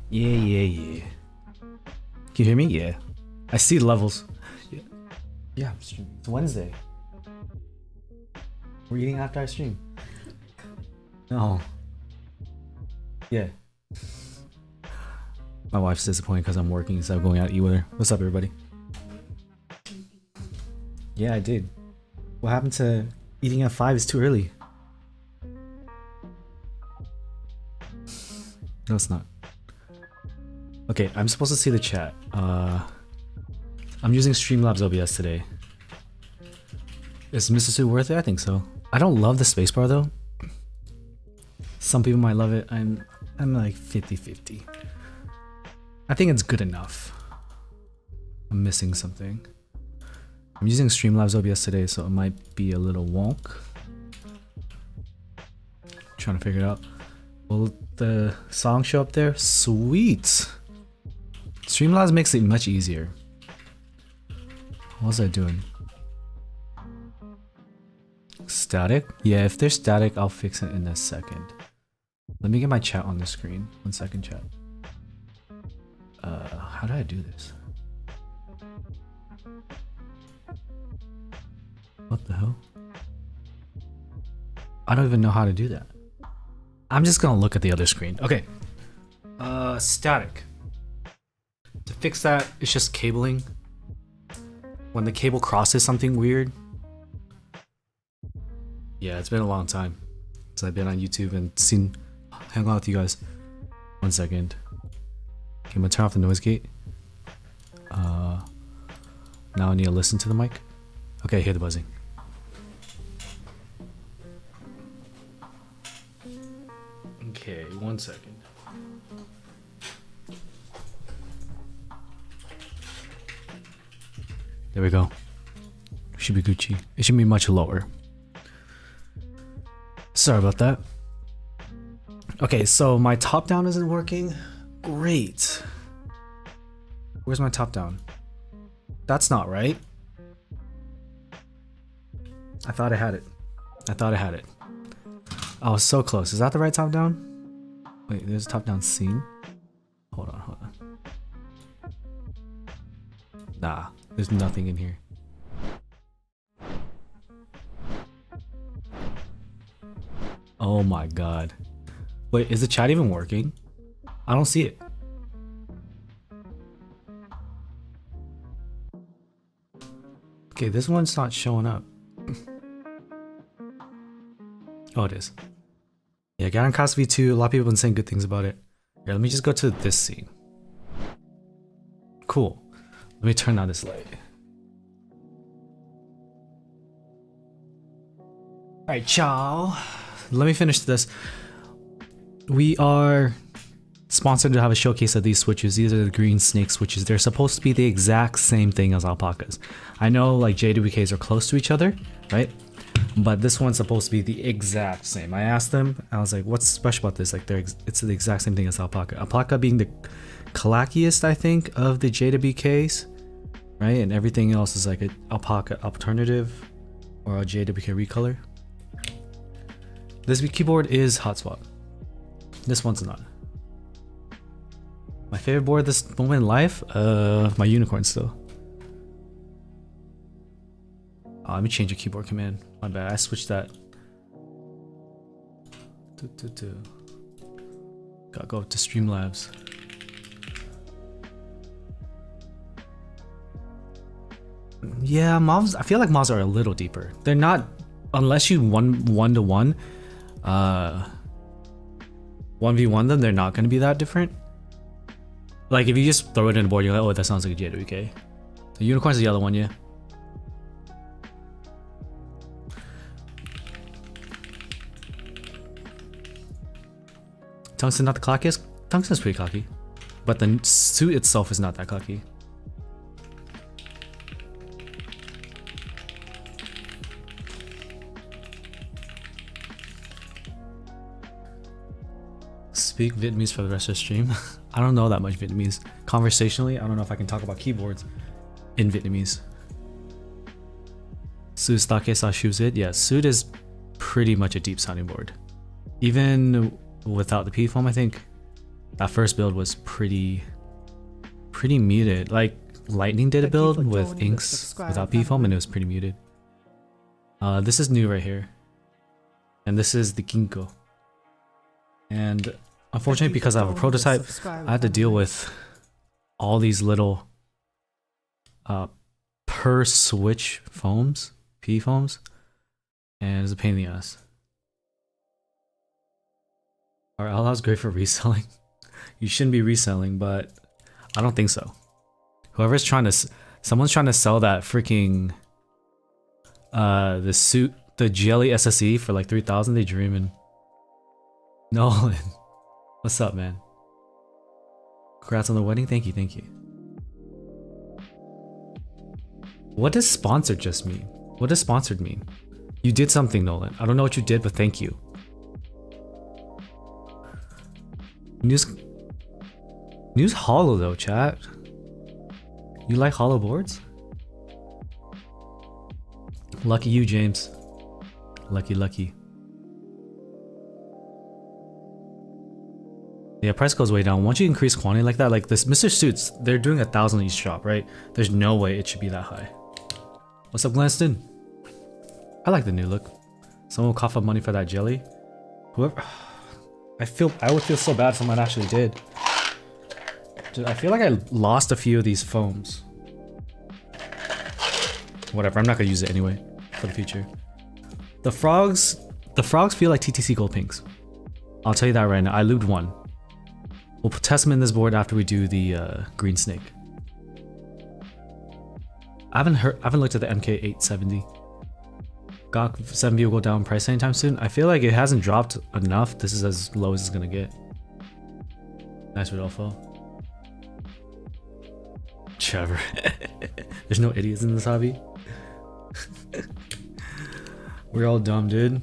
Yeah. Can you hear me? Yeah. I see the levels. Yeah, it's Wednesday. We're eating after I stream. No. Yeah. My wife's disappointed because I'm working instead of going out to eat with her. What's up, everybody? Yeah, I did. What happened to eating at 5 is too early? No, it's not. Okay, I'm supposed to see the chat. I'm using Streamlabs OBS today. Is Mr. Sue worth it? I think so. I don't love the spacebar though. Some people might love it. I'm like 50-50. I think it's good enough. I'm missing something. I'm using Streamlabs OBS today, so it might be a little wonk. Trying to figure it out. Will the song show up there? Sweet! Streamlabs makes it much easier. What was I doing? Static? Yeah, if there's static, I'll fix it in a second. Let me get my chat on the screen. 1 second, chat. How do I do this? What the hell? I don't even know how to do that. I'm just gonna look at the other screen. Okay. Static. To fix that, it's just cabling. When the cable crosses something weird. Yeah, it's been a long time since I've been on YouTube and hang out with you guys. 1 second. Okay, I'm gonna turn off the noise gate. Now I need to listen to the mic. Okay, I hear the buzzing. Okay, 1 second. There we go. Should be Gucci. It should be much lower. Sorry about that. Okay, so my top down isn't working. Great. Where's my top down? That's not right. I thought I had it. I was so close. Is that the right top down? Wait, there's a top down scene. Hold on. Nah, there's nothing in here. Oh my god. Wait, is the chat even working? I don't see it. Okay, this one's not showing up. Oh, it is. Yeah, Gateron Cast V2, a lot of people have been saying good things about it. Here, let me just go to this scene. Cool. Let me turn on this light. Alright, ciao. Let me finish this. We are sponsored to have a showcase of these switches. These are the green snake switches. They're supposed to be the exact same thing as alpacas. I know like JWKs are close to each other, right? But this one's supposed to be the exact same. I asked them, I was like, what's special about this? Like, it's the exact same thing as alpaca. Alpaca being the clackiest, I think, of the JWKs, right? And everything else is like an alpaca alternative or a JWK recolor. This keyboard is hot swap. This one's not. My favorite board this moment in life? My unicorn still. Oh, let me change the keyboard command. My bad, I switched that. Gotta go to Streamlabs. Yeah, mobs. I feel like mobs are a little deeper. They're not, unless you one to one. 1v1 them, they're not going to be that different. Like if you just throw it in the board, you're like, oh, that sounds like a JWK. The unicorn's the yellow one, yeah. Tungsten not the clockiest? Tungsten's pretty cocky. But the suit itself is not that cocky. Speak Vietnamese for the rest of the stream. I don't know that much Vietnamese. Conversationally, I don't know if I can talk about keyboards in Vietnamese. Suit Stake Sa Shoes it? Yeah, Suit is pretty much a deep sounding board. Even without the P foam, I think that first build was pretty muted. Like Lightning did a build with inks without P foam and it was pretty muted. This is new right here. And this is the Ginkgo. And unfortunately, because I have a prototype, I had to deal with all these little per switch foams, P foams, and it's a pain in the ass. Are LLs great for reselling? You shouldn't be reselling, but I don't think so. Whoever's trying to, someone's trying to sell that freaking the suit, the Jelly SSE for like 3,000. They dreaming. Nolan, what's up, man? Congrats on the wedding. Thank you, thank you. What does sponsored just mean? What does sponsored mean? You did something, Nolan. I don't know what you did, but thank you. News hollow though, chat. You like hollow boards? Lucky you, James. Lucky. Yeah, price goes way down. Once you increase quantity like that, like this Mr. Suits, they're doing 1,000 each shop, right? There's no way it should be that high. What's up, Glanston? I like the new look. Someone will cough up money for that jelly. Whoever... I would feel so bad if someone actually did. Dude, I feel like I lost a few of these foams. Whatever, I'm not gonna use it anyway for the future. The frogs feel like TTC gold pinks. I'll tell you that right now. I lubed one. We'll test them in this board after we do the green snake. I haven't looked at the MK870. GOG 7B will go down in price anytime soon. I feel like it hasn't dropped enough. This is as low as it's gonna get. Nice Rodolfo. Trevor. There's no idiots in this hobby. We're all dumb, dude.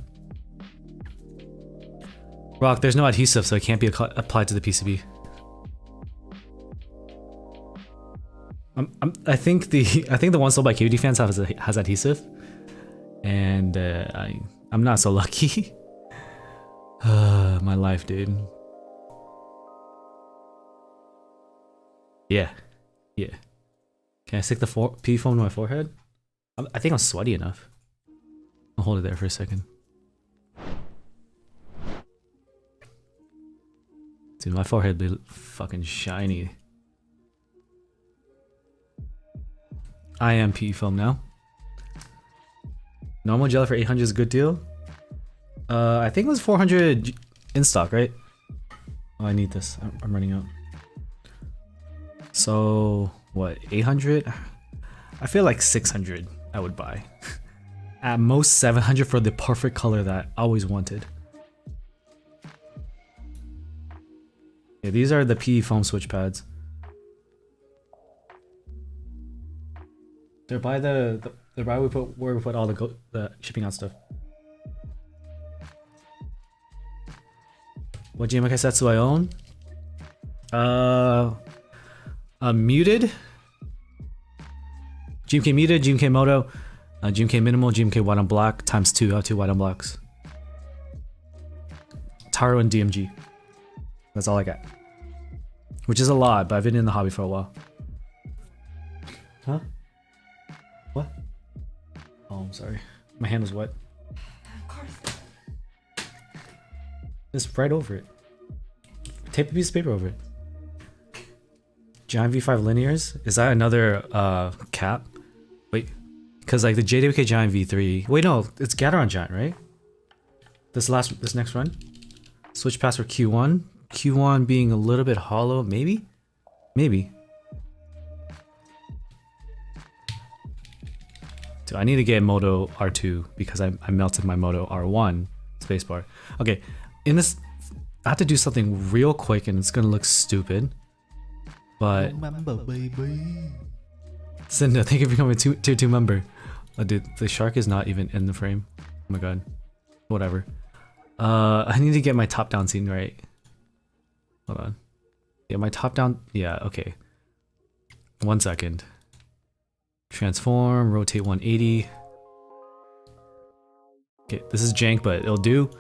Rock, there's no adhesive, so it can't be applied to the PCB. I think the one sold by KVD fans has adhesive, and I'm not so lucky. My life, dude. Yeah. Can I stick the P foam to my forehead? I think I'm sweaty enough. I'll hold it there for a second. Dude, my forehead be fucking shiny. I am PE foam now. Normal jelly for 800 is a good deal. I think it was 400 in stock, right? Oh, I need this. I'm running out. So what? 800? I feel like 600 I would buy. At most 700 for the perfect color that I always wanted. Yeah, these are the PE foam switch pads. They're by they're by where we put all the shipping out stuff. What GMK sets do I own? Muted, GMK Muted, GMK Moto, GMK Minimal, GMK White on Black times 2. I have 2 white on blacks. Taro and DMG. That's all I got. Which is a lot, but I've been in the hobby for a while. Huh? What? Oh, I'm sorry. My hand was wet. Just right over it. Tape a piece of paper over it. Giant V5 linears? Is that another cap? Wait, because like the JWK Giant V3. Wait, no, it's gateron Giant, right? this next run. Switch pass for Q1. Q1 being a little bit hollow, maybe? Maybe. Dude, I need to get Moto R2 because I melted my Moto R1 spacebar. Okay, in this, I have to do something real quick and it's gonna look stupid. But Cinda, thank you for becoming a tier 2 member. Oh, dude, the shark is not even in the frame. Oh my god. Whatever. I need to get my top down scene right. Hold on. Yeah, my top down. Yeah, okay. 1 second. Transform, rotate 180. Okay, this is jank, but it'll do.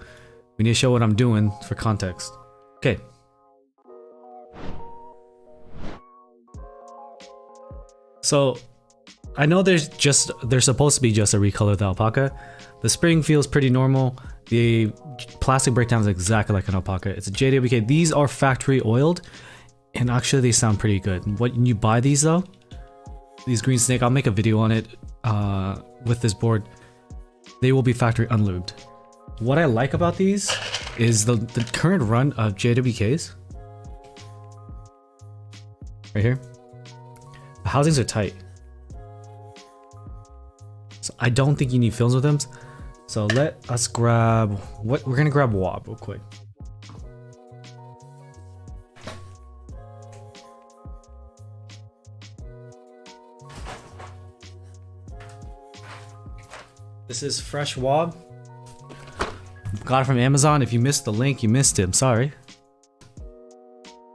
We need to show what I'm doing for context. Okay. So, I know there's supposed to be just a recolor of the alpaca. The spring feels pretty normal. The plastic breakdown is exactly like an alpaca. It's a JWK. These are factory oiled, and actually they sound pretty good. When you buy these though, these green snake, I'll make a video on it with this board. They will be factory unlubed. What I like about these is the current run of JWKs. Right here. The housings are tight. So I don't think you need films with them. So let us grab what we're gonna grab Wob real quick. This is fresh Wob. Got it from Amazon. If you missed the link, you missed it. I'm sorry.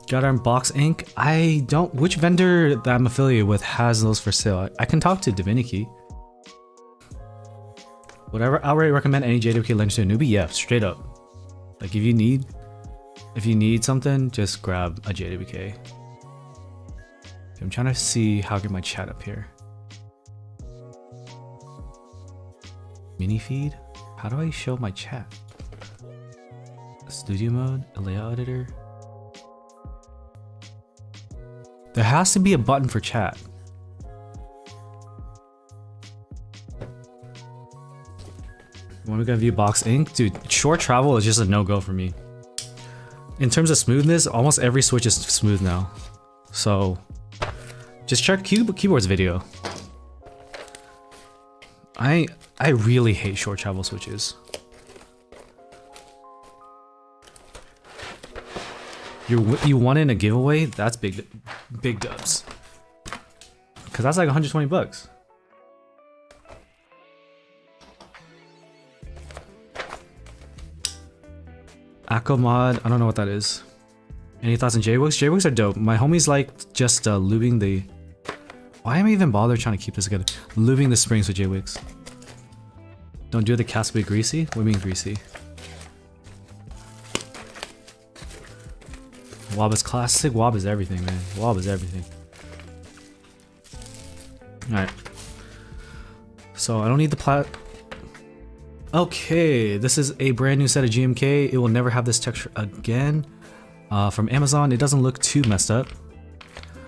Got our unbox ink. I don't. Which vendor that I'm affiliated with has those for sale? I can talk to Divinity. Whatever, outright recommend any JWK lens to a newbie? Yeah, straight up. Like if you need something, just grab a JWK. I'm trying to see how to get my chat up here. Mini feed? How do I show my chat? Studio mode, a layout editor. There has to be a button for chat. When we gonna view box ink? Dude, short travel is just a no-go for me. In terms of smoothness, almost every switch is smooth now. So, just check keyboard's video. I really hate short travel switches. You won in a giveaway? That's big dubs. Cause that's like 120 bucks. Akko mod, I don't know what that is. Any thoughts on J-Wigs? J-Wigs are dope. My homies like just lubing the... Why am I even bothered trying to keep this together? Lubing the springs with J-Wigs. Don't do the cast be greasy? What do you mean greasy? Wob is classic. Wob is everything, man. Wob is everything. Alright. So I don't need the plat... Okay, this is a brand new set of GMK. It will never have this texture again. From Amazon, it doesn't look too messed up.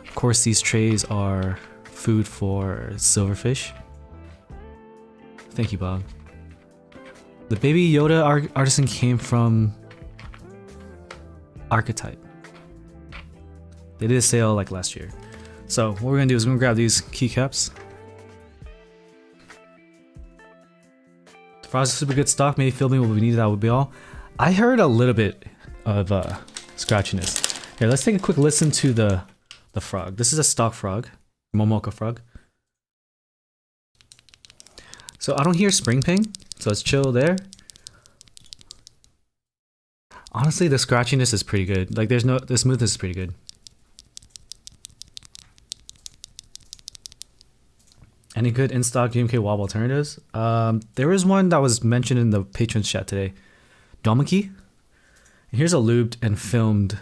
Of course, these trays are food for silverfish. Thank you, Bob. The Baby Yoda artisan came from Archetype. They did a sale like last year. So what we're gonna do is we're gonna grab these keycaps. Frost is super good stock. Maybe filming what we needed. That would be all. I heard a little bit of scratchiness. Here, let's take a quick listen to the frog. This is a stock frog, momoka frog. So I don't hear spring ping, so it's chill there. Honestly, the scratchiness is pretty good. Like the smoothness is pretty good. Any good in-stock GMK Wob alternatives? There is one that was mentioned in the patrons chat today. Domaki. And here's a lubed and filmed.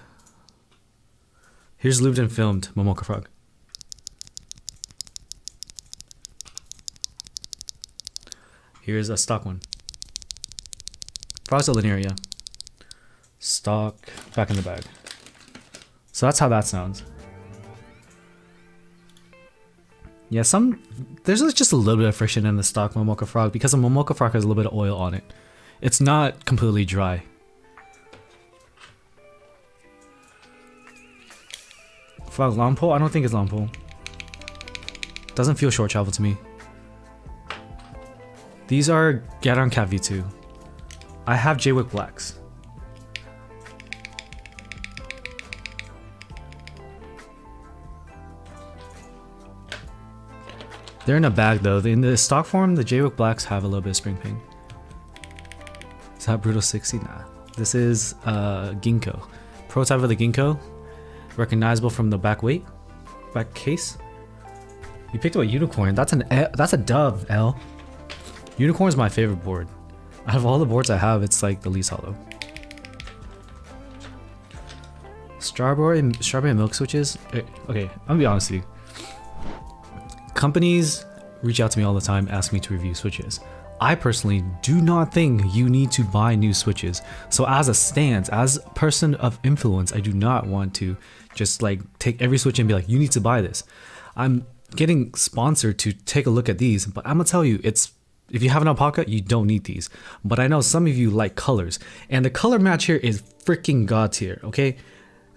Here's lubed and filmed Momoka Frog. Here's a stock one. Frog's a linear, yeah. Stock, back in the bag. So that's how that sounds. Yeah, there's just a little bit of friction in the stock Momoka Frog because the Momoka Frog has a little bit of oil on it. It's not completely dry. Fuck, long pole? I don't think it's long pole. Doesn't feel short travel to me. These are Gateron Cat V2. I have J-Wick Blacks. They're in a bag though. In the stock form, the J-Wick Blacks have a little bit of spring ping. Is that Brutal 60? Nah. This is Ginkgo. Prototype of the Ginkgo. Recognizable from the back weight. Back case. You picked up a unicorn. That's a dove, L. Unicorn is my favorite board. Out of all the boards I have, it's like the least hollow. Strawberry milk switches. Okay, I'm gonna be honest with you. Companies reach out to me all the time, asking me to review switches. I personally do not think you need to buy new switches. So as a stance, as a person of influence, I do not want to just like take every switch and be like, you need to buy this. I'm getting sponsored to take a look at these, but I'm gonna tell you, it's if you have an alpaca, you don't need these. But I know some of you like colors, and the color match here is freaking god tier. Okay,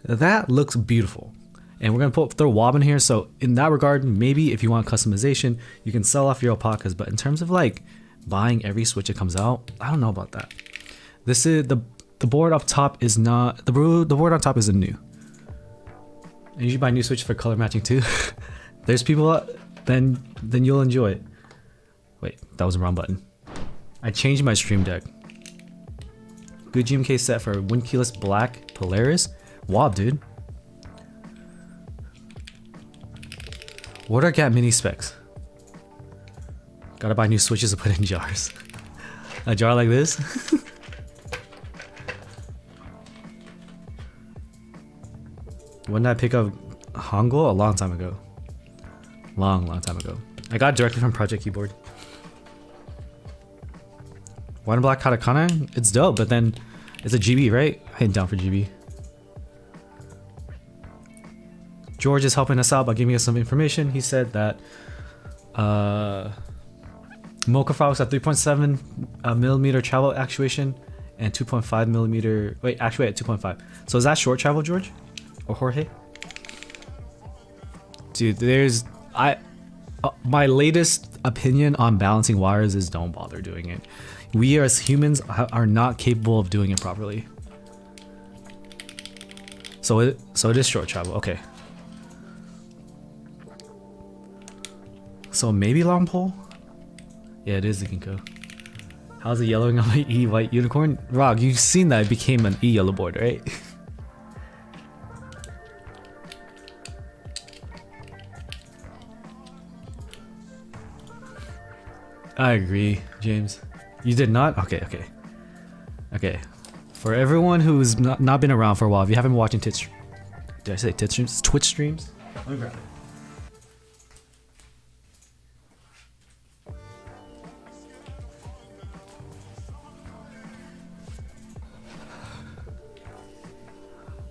that looks beautiful. And we're gonna throw Wob in here, so in that regard, maybe if you want customization, you can sell off your alpacas. But in terms of like buying every switch that comes out, I don't know about that. This is the board up top is not the board on top isn't new. And you should buy new switches for color matching too. There's people, then you'll enjoy it. Wait, that was the wrong button. I changed my stream deck. Good GMK set for Windkeyless Black Polaris. Wob, dude. What are Gat mini specs? Gotta buy new switches to put in jars. A jar like this? When did I pick up Hangul? A long time ago. Long time ago. I got it directly from Project Keyboard. White and black katakana? It's dope, but then it's a GB, right? I ain't down for GB. George is helping us out by giving us some information. He said that mocha Fox at 3.7 millimeter travel actuation and 2.5 millimeter. Wait, actually at 2.5. So is that short travel, George or Jorge? Dude, there's my latest opinion on balancing wires is don't bother doing it. We as humans are not capable of doing it properly. So it is short travel. Okay. So maybe long pole? Yeah, it is the Ginkgo. How's it yellowing on my E white unicorn? Rog, you've seen that it became an E yellow board, right? I agree, James. You did not? Okay. For everyone who's not been around for a while, if you haven't been watching did I say Twitch streams? Twitch streams? Let me grab it.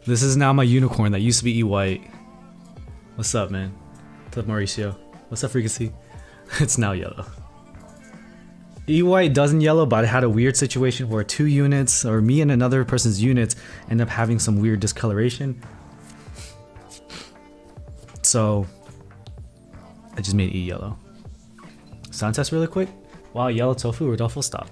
This is now my unicorn that used to be E white. What's up, man? What's up, Mauricio? What's up, Frequency? It's now yellow. E white doesn't yellow, but I had a weird situation where two units, or me and another person's units, end up having some weird discoloration. So I just made E yellow. Sound test really quick. Wow, yellow tofu, Rodolfo, stop.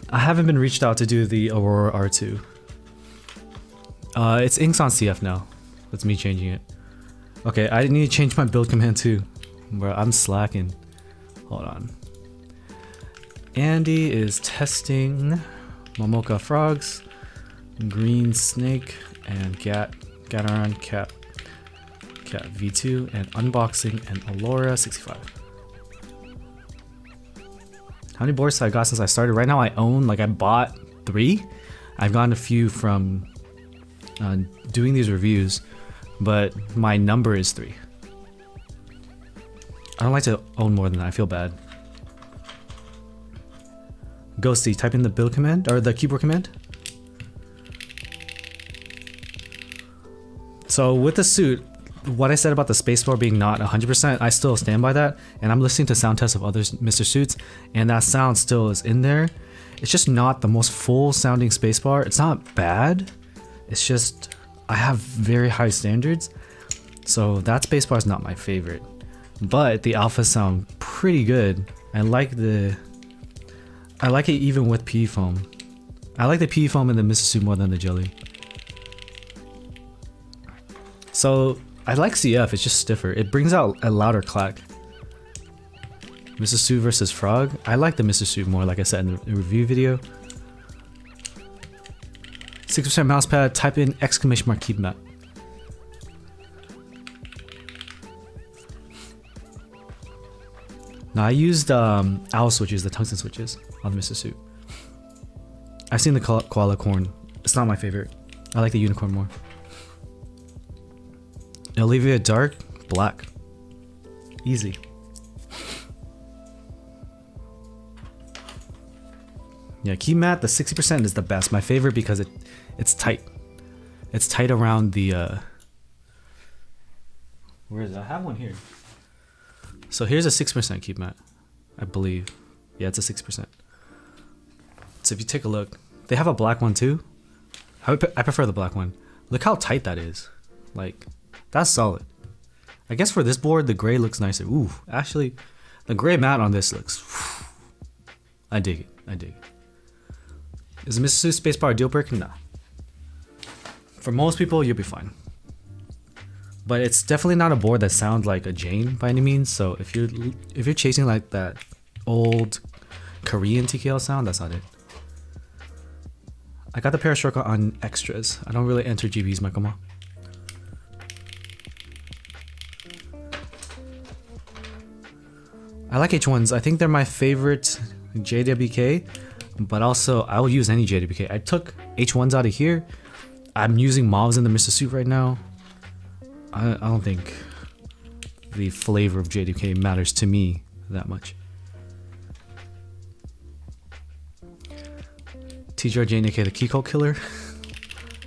I haven't been reached out to do the Aurora R2. It's inks on CF now. That's me changing it. Okay, I need to change my build command too. Bro, I'm slacking. Hold on. Andy is testing Momoka Frogs, Green Snake, and Gateron Cat V2, and unboxing and ellora65. How many boards have I got since I started? Right now I own, like I bought 3. I've gotten a few from doing these reviews, but my number is 3. I don't like to own more than that, I feel bad. Ghosty, type in the build command, or the keyboard command. So with the suit, what I said about the spacebar being not 100%, I still stand by that. And I'm listening to sound tests of other Mr. Suits, and that sound still is in there. It's just not the most full sounding spacebar. It's not bad. It's just, I have very high standards. So that spacebar is not my favorite. But the alphas sound pretty good. I like it even with PE foam. I like the PE foam in the Mr. Suit more than the jelly. So I like CF, it's just stiffer. It brings out a louder clack. Mr. Suit versus Frog. I like the Mr. Suit more, like I said in the review video. 6% mouse pad, type in exclamation mark kickback. Now I used owl switches, the tungsten switches on the Mr. Suit. I've seen the koala corn. It's not my favorite. I like the unicorn more. Olivia dark, black. Easy. Yeah, key mat, the 60% is the best. My favorite because it's tight. It's tight around the where is it? I have one here. So here's a 6% key mat, I believe. Yeah, it's a 6%. So if you take a look, they have a black one too. I prefer the black one. Look how tight that is. Like, that's solid. I guess for this board, the gray looks nicer. Ooh, actually, the gray mat on this looks... I dig it. I dig it. Is Mr. Suit spacebar a deal breaker? Nah. For most people, you'll be fine. But it's definitely not a board that sounds like a Jane by any means. So if you're chasing like that old Korean TKL sound, that's not it. I got the Parastroka on extras. I don't really enter GBs, Michael. I like H1s. I think they're my favorite JWK, but also I will use any JWK. I took H1s out of here. I'm using mauves in the Mr. Suit right now. I don't think the flavor of JWK matters to me that much. TGRJNK, the Keycode killer,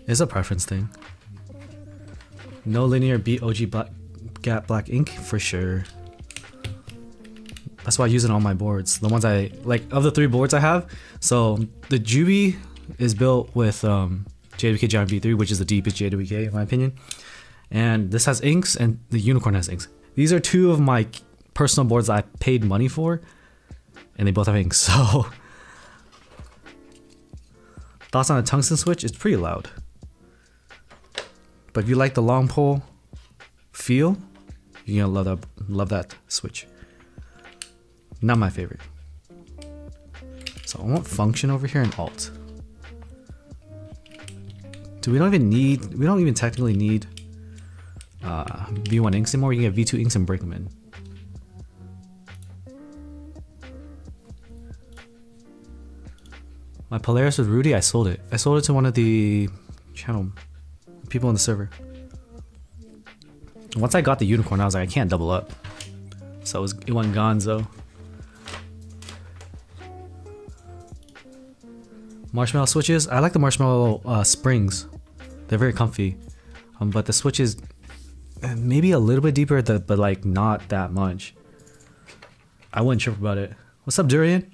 is a preference thing. No linear beat OG Gap Black ink for sure. That's why I use it on my boards. The ones I like of the 3 boards I have. So the Juby is built with JWK Giant V3, which is the deepest JWK in my opinion. And this has inks, and the Unicorn has inks. These are 2 of my personal boards that I paid money for, and they both have inks. So thoughts on a tungsten switch? It's pretty loud. But if you like the long pole feel, you're gonna love that switch. Not my favorite. So I want function over here and alt. We don't even technically need V1 inks anymore. You can get V2 inks and break them in. My Polaris with Rudy, I sold it. I sold it to one of the channel people on the server. Once I got the unicorn, I was like, I can't double up. So it went gonzo. Marshmallow switches. I like the marshmallow springs. They're very comfy. But the switches, maybe a little bit deeper, but like not that much. I wouldn't trip about it. What's up, Durian?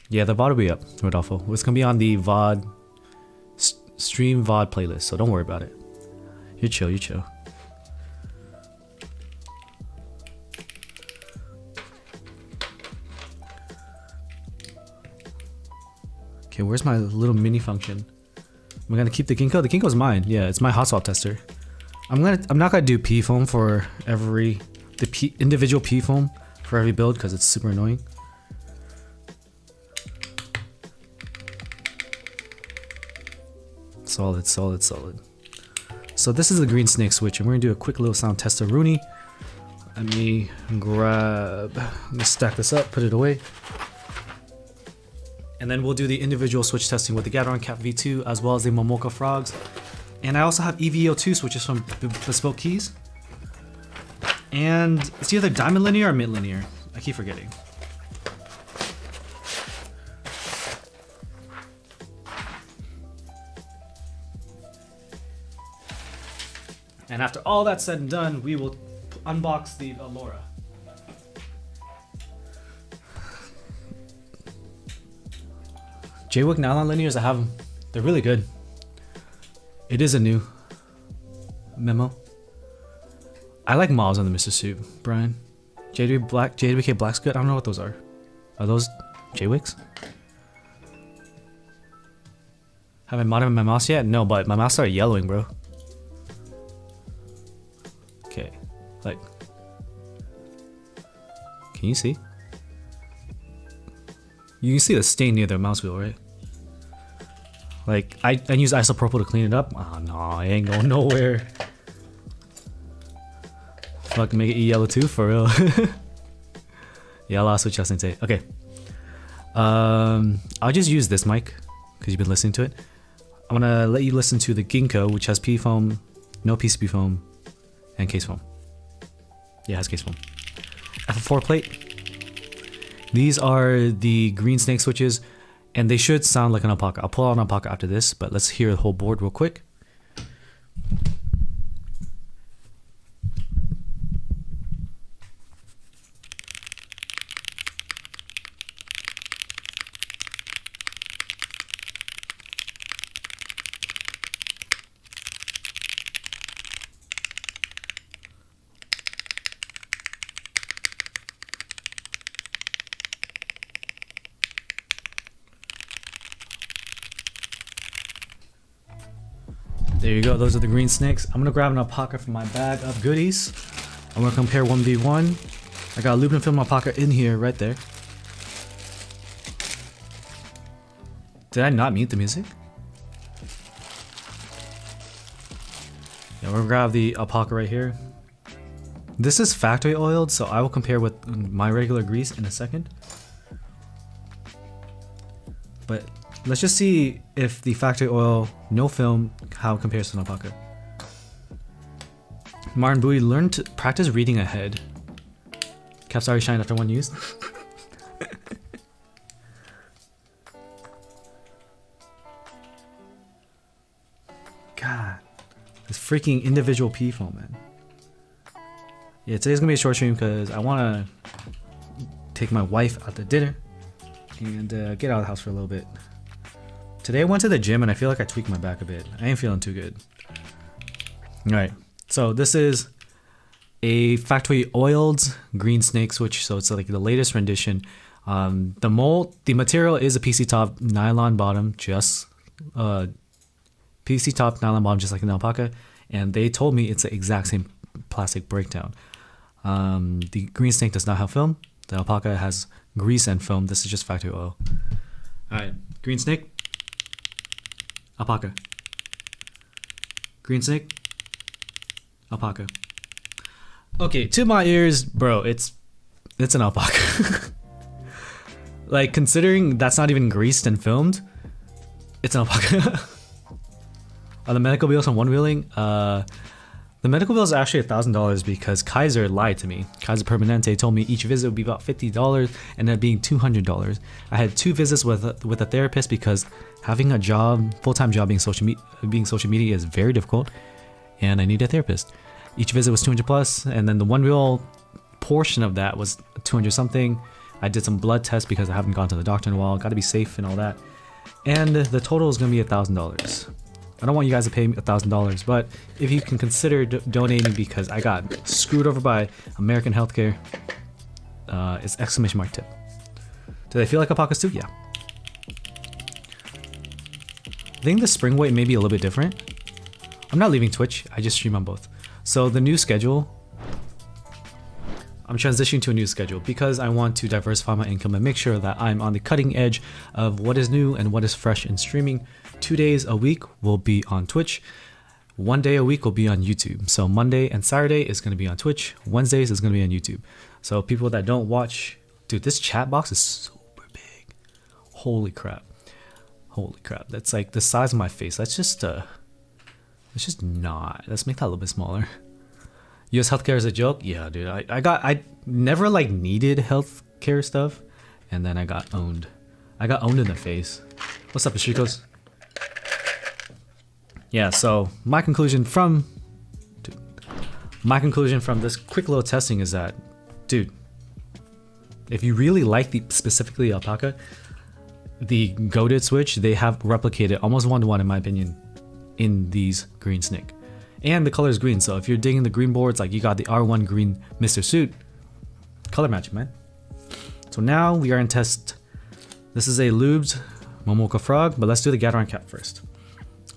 Yeah, the VOD will be up, Rodolfo. It's gonna be on the VOD stream VOD playlist, so don't worry about it. You're chill, you're chill. Okay, where's my little mini function? Am I gonna keep the Ginkgo? The Ginkgo's mine. Yeah, it's my hot swap tester. I'm not gonna do P foam for individual P foam for every build because it's super annoying. Solid, solid, solid. So this is the green snake switch, and we're gonna do a quick little sound test of Rooney. Let me stack this up, put it away. And then we'll do the individual switch testing with the Gateron Cap V2 as well as the Momoka Frogs. And I also have EVO2 switches from Bespoke Keys. And it's either diamond linear or mint linear. I keep forgetting. And after all that's said and done, we will unbox the Ellora. Jwick nylon linears, I have them. They're really good. It is a new memo. I like Miles on the Mr. Suit, Brian. JWK Black's good. I don't know what those are. Are those Jwicks? Have I modded my mouse yet? No, but my mouse started yellowing, bro. Okay, like, can you see? You can see the stain near the mouse wheel, right? Like, I use isopropyl to clean it up. Oh no, it ain't going nowhere. Fucking make it yellow too, for real. Yeah, I'll switch just in say. Okay. I'll just use this mic because you've been listening to it. I'm gonna let you listen to the Ginkgo, which has P foam, no PCB foam, and case foam. Yeah, it has case foam. F4 plate. These are the green snake switches, and they should sound like an alpaca. I'll pull out an alpaca after this, but let's hear the whole board real quick. There you go, those are the green snakes. I'm gonna grab an alpaca from my bag of goodies. I'm gonna compare 1v1. I got a aluminum film alpaca in here, right there. Did I not mute the music? Yeah, we're gonna grab the alpaca right here. This is factory oiled, so I will compare with my regular grease in a second. But let's just see if the factory oil, no film, how it compares to an alpaca. Martin Bowie, learn to practice reading ahead. Caps already shined after one use. God, this freaking individual pee foam, man. Yeah, today's gonna be a short stream because I wanna take my wife out to dinner and get out of the house for a little bit. Today I went to the gym and I feel like I tweaked my back a bit. I ain't feeling too good. Alright, so this is a factory oiled green snake switch, so it's like the latest rendition. The material is a PC top nylon bottom, just PC top nylon bottom, just like an alpaca, and they told me it's the exact same plastic breakdown. The green snake does not have film. The alpaca has grease and film. This is just factory oil. Alright, green snake. Alpaca. Green snake. Alpaca. Okay, to my ears, bro, it's an alpaca. Like, considering that's not even greased and filmed, it's an alpaca. Are the medical bills on one wheeling? The medical bill is actually $1,000 because Kaiser lied to me. Kaiser Permanente told me each visit would be about $50 and that being $200. I had 2 visits with a therapist because having a job, full-time job being social media is very difficult, and I need a therapist. Each visit was 200 plus, and then the one real portion of that was 200 something. I did some blood tests because I haven't gone to the doctor in a while. Got to be safe and all that. And the total is going to be $1,000. I don't want you guys to pay me $1,000, but if you can consider donating because I got screwed over by American healthcare, it's exclamation mark tip. Do they feel like alpacas too? Yeah. I think the spring weight may be a little bit different. I'm not leaving Twitch, I just stream on both. So the new schedule, I'm transitioning to a new schedule because I want to diversify my income and make sure that I'm on the cutting edge of what is new and what is fresh in streaming. 2 days a week will be on Twitch. 1 day a week will be on YouTube. So Monday and Saturday is going to be on Twitch. Wednesdays is going to be on YouTube. So people that don't watch, dude, this chat box is super big. Holy crap. Holy crap. That's like the size of my face. Let's just not. Let's make that a little bit smaller. US healthcare is a joke? Yeah, dude. I never like needed healthcare stuff, and then I got owned. I got owned in the face. What's up, Ashikos? Yeah, so my conclusion from... Dude, my conclusion from this quick little testing is that, dude, if you really like the specifically alpaca, the goated switch, they have replicated almost 1-to-1 in my opinion in these green snake. And the color is green, so if you're digging the green boards, like you got the R1 green Mr. Suit, color matching, man. So now we are in test. This is a lubed momoka frog, but let's do the gateron cap first.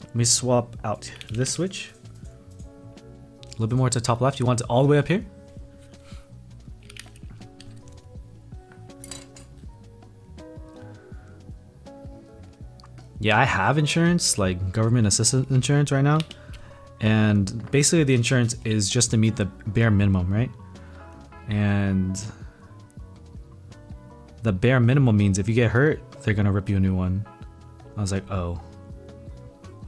Let me swap out this switch. A little bit more to the top left. You want it all the way up here? Yeah, I have insurance, like government assistance insurance right now. And basically the insurance is just to meet the bare minimum, right? And the bare minimum means if you get hurt, they're gonna rip you a new one. I was like, oh.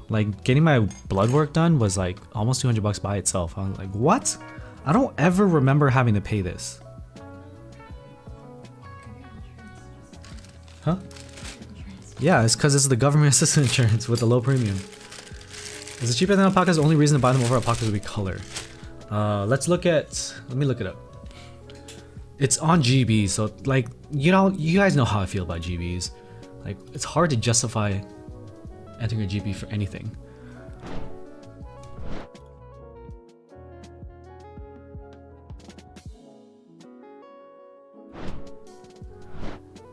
Like getting my blood work done was like almost $200 by itself. I was like, what? I don't ever remember having to pay this. Huh? Yeah, it's because it's the government assistance insurance with a low premium. Is it cheaper than alpacas? The only reason to buy them over alpacas would be color. Let me look it up. It's on GB, so like, you know, you guys know how I feel about GBs. Like, it's hard to justify entering a GB for anything.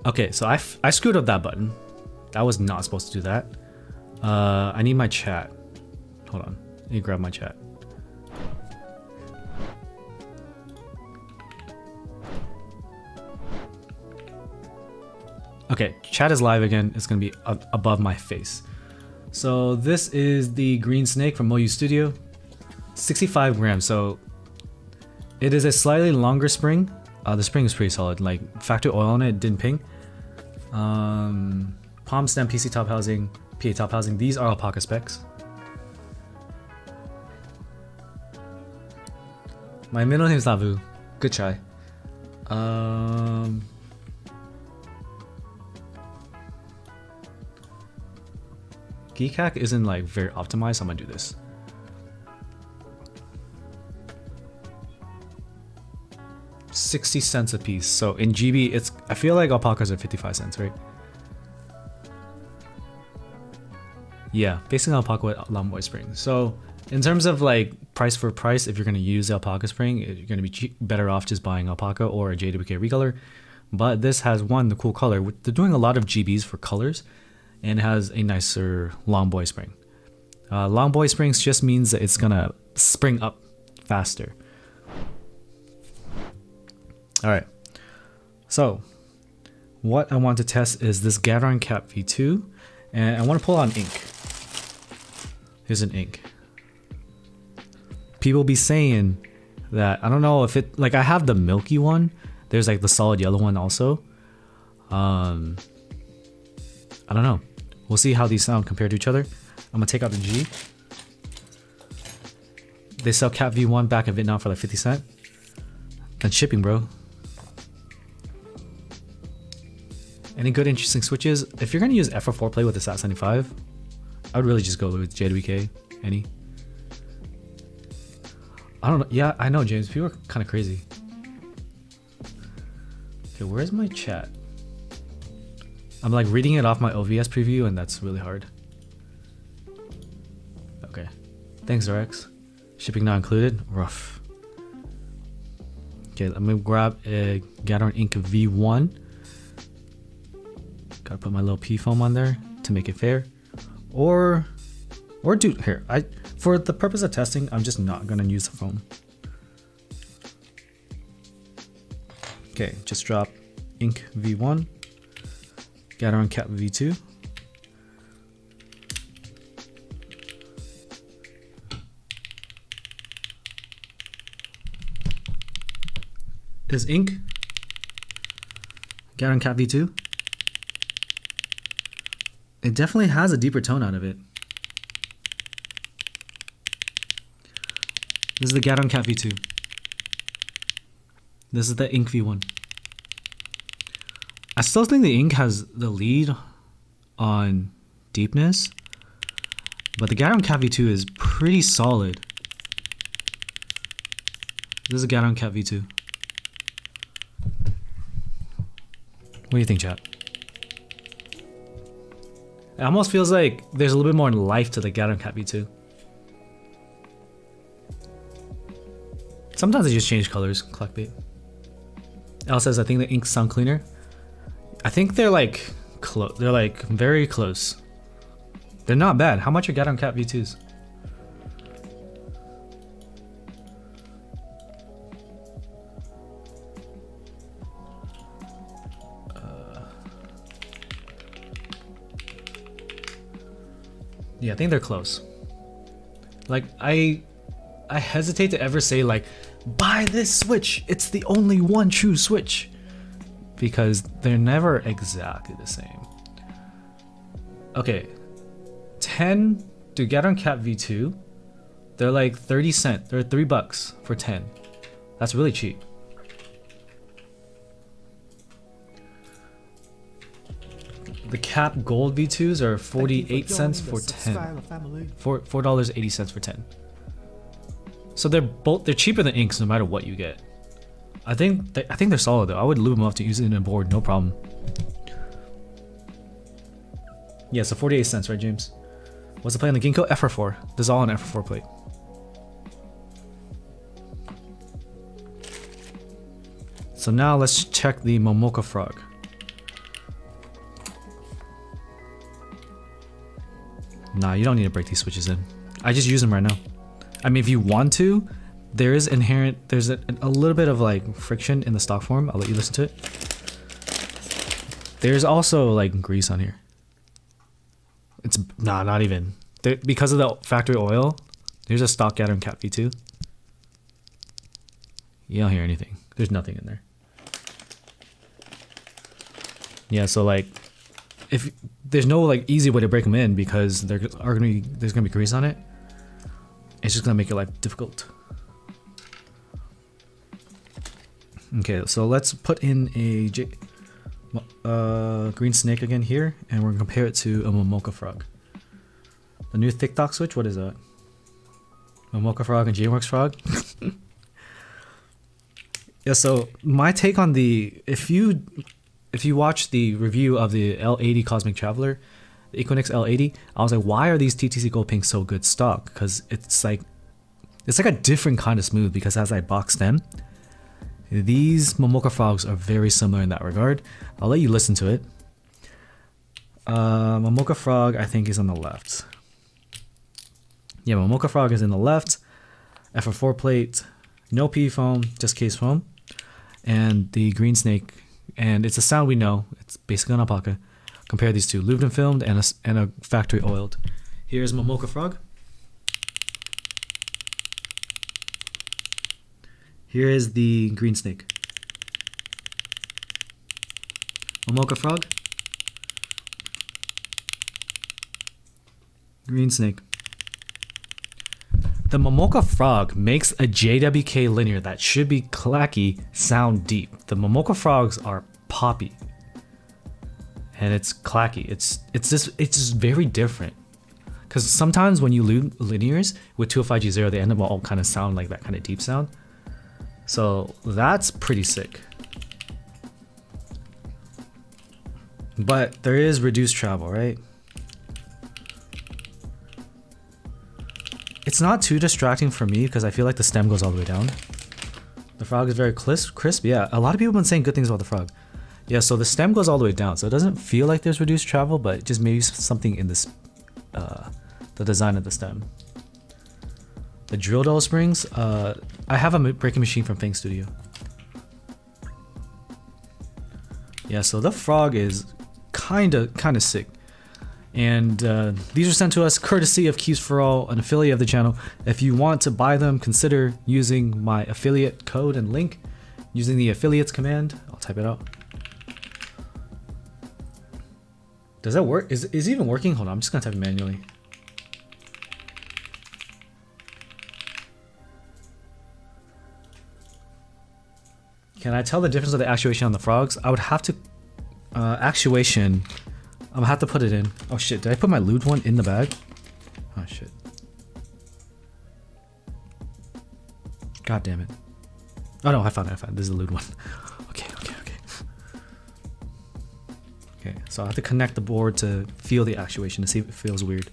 Okay, so I screwed up that button. That was not supposed to do that. I need my chat. Hold on, let me grab my chat. Okay, chat is live again. It's gonna be above my face. So this is the green snake from Moyu Studio, 65 grams. So it is a slightly longer spring. The spring is pretty solid. Like factory oil on it didn't ping. Palm stem, PC top housing, PA top housing. These are alpaca specs. My middle name is Navu. Good try. Geekhack isn't like very optimized, so I'm gonna do this. $0.60 a piece. So in GB, it's, I feel like alpacas are 55 cents, right? Yeah, basically alpaca with Lamboy spring. So in terms of like price for price, if you're gonna use the alpaca spring, you're gonna be better off just buying alpaca or a JWK recolor. But this has the cool color. They're doing a lot of GBs for colors, and has a nicer long boy spring. Long boy springs just means that it's gonna spring up faster. All right, so what I want to test is this gateron cap V2, and I want to pull on ink. Here's an ink. People be saying that, I don't know if it, like I have the milky one, there's like the solid yellow one also. I don't know. We'll see how these sound compared to each other. I'm gonna take out the G. They sell Cap V1 back in Vietnam for like 50 cents. And shipping, bro. Any good interesting switches? If you're gonna use F4 play with the SAT75, I would really just go with JWK. Any. I don't know. Yeah, I know, James. People are kind of crazy. Okay, where's my chat? I'm like reading it off my OVS preview, and that's really hard. Okay. Thanks, Rex. Shipping not included. Rough. Okay, let me grab a Gateron Ink V1. Gotta put my little P foam on there to make it fair. Or dude, here. For the purpose of testing, I'm just not gonna use the foam. Okay, just drop Ink V1. Gateron Cap V2. Is ink. Gateron Cap V2. It definitely has a deeper tone out of it. This is the Gateron Cap V2. This is the ink V1. I still think the ink has the lead on deepness, but the Gateron Cap V2 is pretty solid. This is a gateron cat V2. What do you think, chat? It almost feels like there's a little bit more life to the gateron cat V2. Sometimes they just change colors, clickbait. Al says, I think the inks sound cleaner. I think they're like they're like very close. They're not bad. How much are gateron cat V2s? Yeah, I think they're close. Like I hesitate to ever say like, buy this Switch, it's the only one true Switch, because they're never exactly the same. Okay, 10 to gateron cat V2, they're like 30 cents. They're $3 for 10. That's really cheap. The cap gold V2s are 48 cents for 10. $4.80 for 10. So they're cheaper than inks no matter what you get. I think they're solid though. I would lube them up to use it in a board, no problem. Yeah, so 48 cents, right, James? What's the play on the Ginkgo? FR4. This is all on FR4 plate. So now let's check the Momoka frog. Nah, you don't need to break these switches in. I just use them right now. I mean, if you want to, there's a little bit of like friction in the stock form. I'll let you listen to it. There's also like grease on here. It's not even. Because of the factory oil, there's a stock gateron cat V2. You don't hear anything. There's nothing in there. Yeah, so like, if there's no like easy way to break them in because there's gonna be grease on it, it's just gonna make your life difficult. Okay, so let's put in a green snake again here, and we're gonna compare it to a Momoka frog. The new TikTok switch. What is that? Momoka frog and JWorks frog. Yeah. So my take on if you watch the review of the L80 Cosmic Traveler, the Equinix L80, I was like, why are these TTC Gold Pinks so good stock? Because it's like a different kind of smooth, because as I boxed them, these Momoka frogs are very similar in that regard. I'll let you listen to it. Momoka frog, I think, is on the left. Yeah, Momoka frog is in the left. FR4 plate, no P foam, just case foam. And the green snake, and it's a sound we know. It's basically an alpaca. Compare these two, lubed and filmed and a factory oiled. Here's Momoka frog. Here is the green snake. Momoka frog. Green snake. The Momoka frog makes a JWK linear that should be clacky sound deep. The Momoka frogs are poppy. And it's clacky. It's just very different. Because sometimes when you loop linears with 205G0, they end up all kind of sound like that kind of deep sound. So that's pretty sick. But there is reduced travel, right? It's not too distracting for me because I feel like the stem goes all the way down. The frog is very crisp. Yeah, a lot of people have been saying good things about the frog. Yeah, so the stem goes all the way down, so it doesn't feel like there's reduced travel, but just maybe something in this, the design of the stem. The drill doll springs, I have a breaking machine from Fang Studio. Yeah, so the frog is kind of sick. And these are sent to us courtesy of Keys for All, an affiliate of the channel. If you want to buy them, consider using my affiliate code and link using the affiliates command. I'll type it out. Does that work? Is it even working? Hold on, I'm just gonna type it manually. Can I tell the difference of the actuation on the frogs? I would have to actuation. I'm gonna have to put it in. Oh shit, did I put my lubed one in the bag? Oh shit. God damn it. Oh no, I found it. This is the lewd one. Okay. Okay, so I have to connect the board to feel the actuation to see if it feels weird.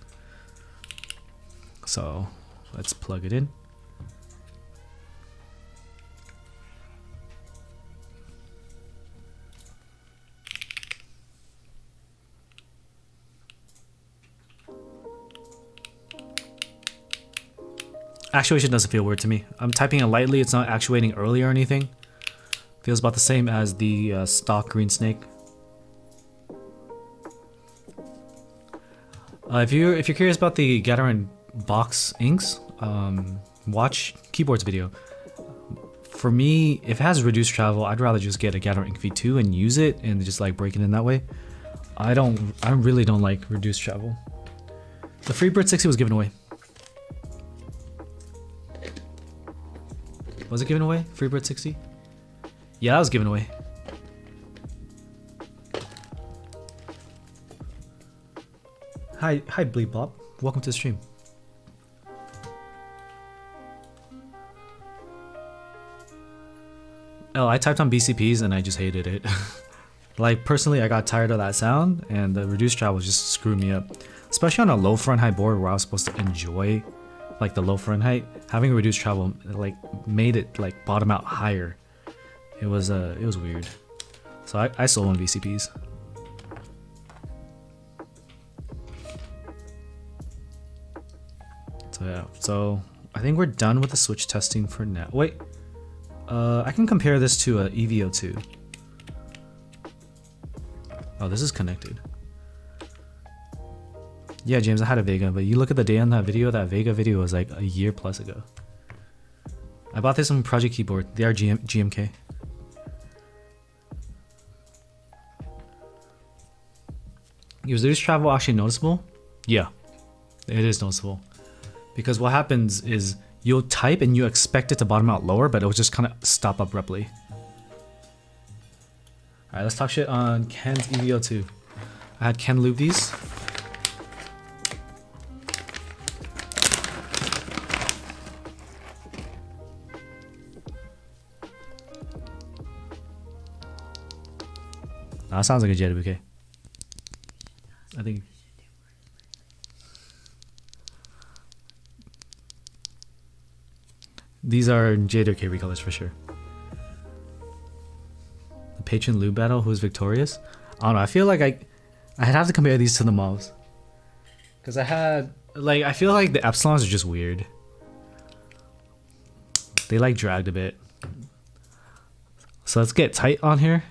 So let's plug it in. Actuation doesn't feel weird to me. I'm typing it lightly, it's not actuating early or anything. Feels about the same as the stock green snake. If you're curious about the gateron box inks, watch Keyboard's video. For me, if it has reduced travel, I'd rather just get a gateron ink V2 and use it and just like break it in that way. I really don't like reduced travel. The Freebird 60 was given away. Was it given away? Freebird 60? Yeah, that was given away. Hi Bleep Bob. Welcome to the stream. Oh, I typed on BCPs and I just hated it. Like personally, I got tired of that sound and the reduced travel just screwed me up. Especially on a low front height board where I was supposed to enjoy like the low front height, having a reduced travel like made it like bottom out higher. It was weird. So I sold on VCPs. So yeah, so I think we're done with the switch testing for now. Wait, I can compare this to a EVO2. Oh, this is connected. Yeah, James, I had a Vega, but you look at the day on that Vega video was like a year plus ago. I bought this on Project Keyboard. They are GMK. Is reduced travel actually noticeable? Yeah, it is noticeable. Because what happens is you'll type and you expect it to bottom out lower, but it'll just kind of stop abruptly. Alright, let's talk shit on Ken's EVO2. I had Ken lube these. That sounds like a Jedi bouquet. I think. These are Jade Carry colors for sure. The patron lube battle, who's victorious? I don't know. I feel like I'd have to compare these to the mauves. Because I feel like the epsilons are just weird. They like dragged a bit. So let's get tight on here.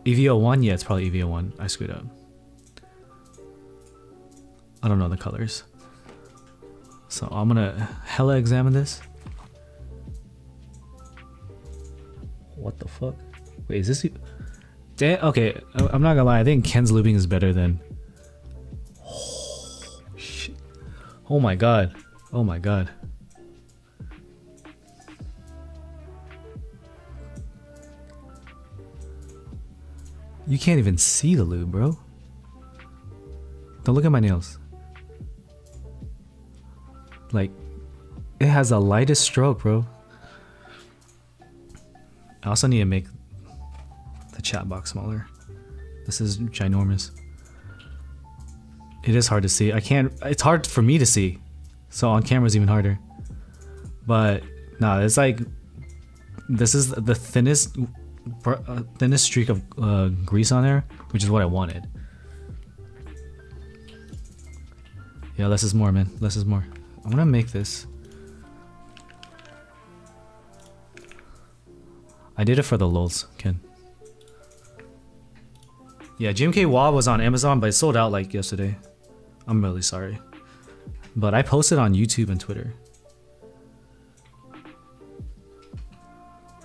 EVO1? Yeah, it's probably EVO1. I screwed up. I don't know the colors. So I'm gonna hella examine this. What the fuck? Wait, is this... Damn, okay, I'm not gonna lie. I think Ken's lubing is better than... Oh, shit. Oh my god. Oh my god. You can't even see the lube, bro. Don't look at my nails. Like, it has the lightest stroke, bro. I also need to make the chat box smaller. This is ginormous. It is hard to see. It's hard for me to see. So on camera is even harder. But, no, it's like, this is the thinnest streak of grease on there, which is what I wanted. Yeah, less is more, man. Less is more. I'm gonna make this. I did it for the lulz, Ken. Yeah, GMK Wah was on Amazon, but it sold out like yesterday. I'm really sorry. But I posted on YouTube and Twitter.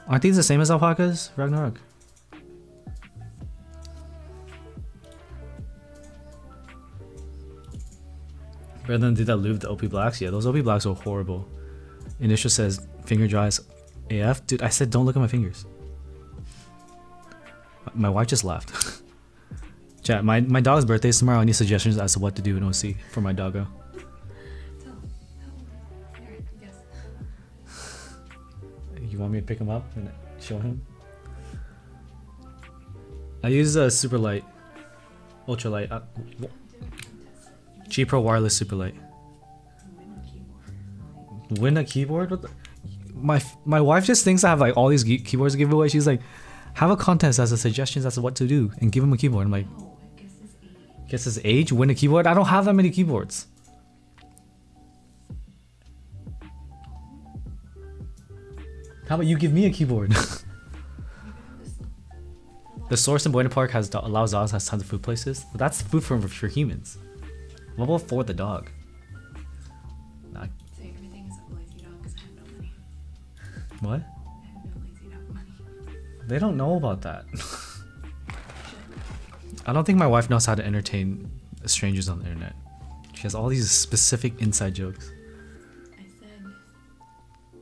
Aren't these the same as alpacas, Ragnarok? Brethren did that lube the OP Blacks? Yeah, those OP Blacks are horrible. Initial says finger dries AF. Dude, I said don't look at my fingers. My wife just laughed. Chat, my dog's birthday is tomorrow. I need suggestions as to what to do in OC for my doggo. want me to pick him up and show him? I use a super light, ultra light, G Pro wireless super light. Win a keyboard? What the? My wife just thinks I have like all these keyboards to give away. She's like, have a contest as a suggestions as to what to do and give him a keyboard. I'm like, guess his age, win a keyboard? I don't have that many keyboards. How about you give me a keyboard? The source in Buena Park allows dogs, has tons of food places. But that's food for humans. What about for the dog? Nah. So everything is a lazy dog because I have no money. What? I have no lazy dog money. They don't know about that. I don't think my wife knows how to entertain strangers on the internet. She has all these specific inside jokes. I said.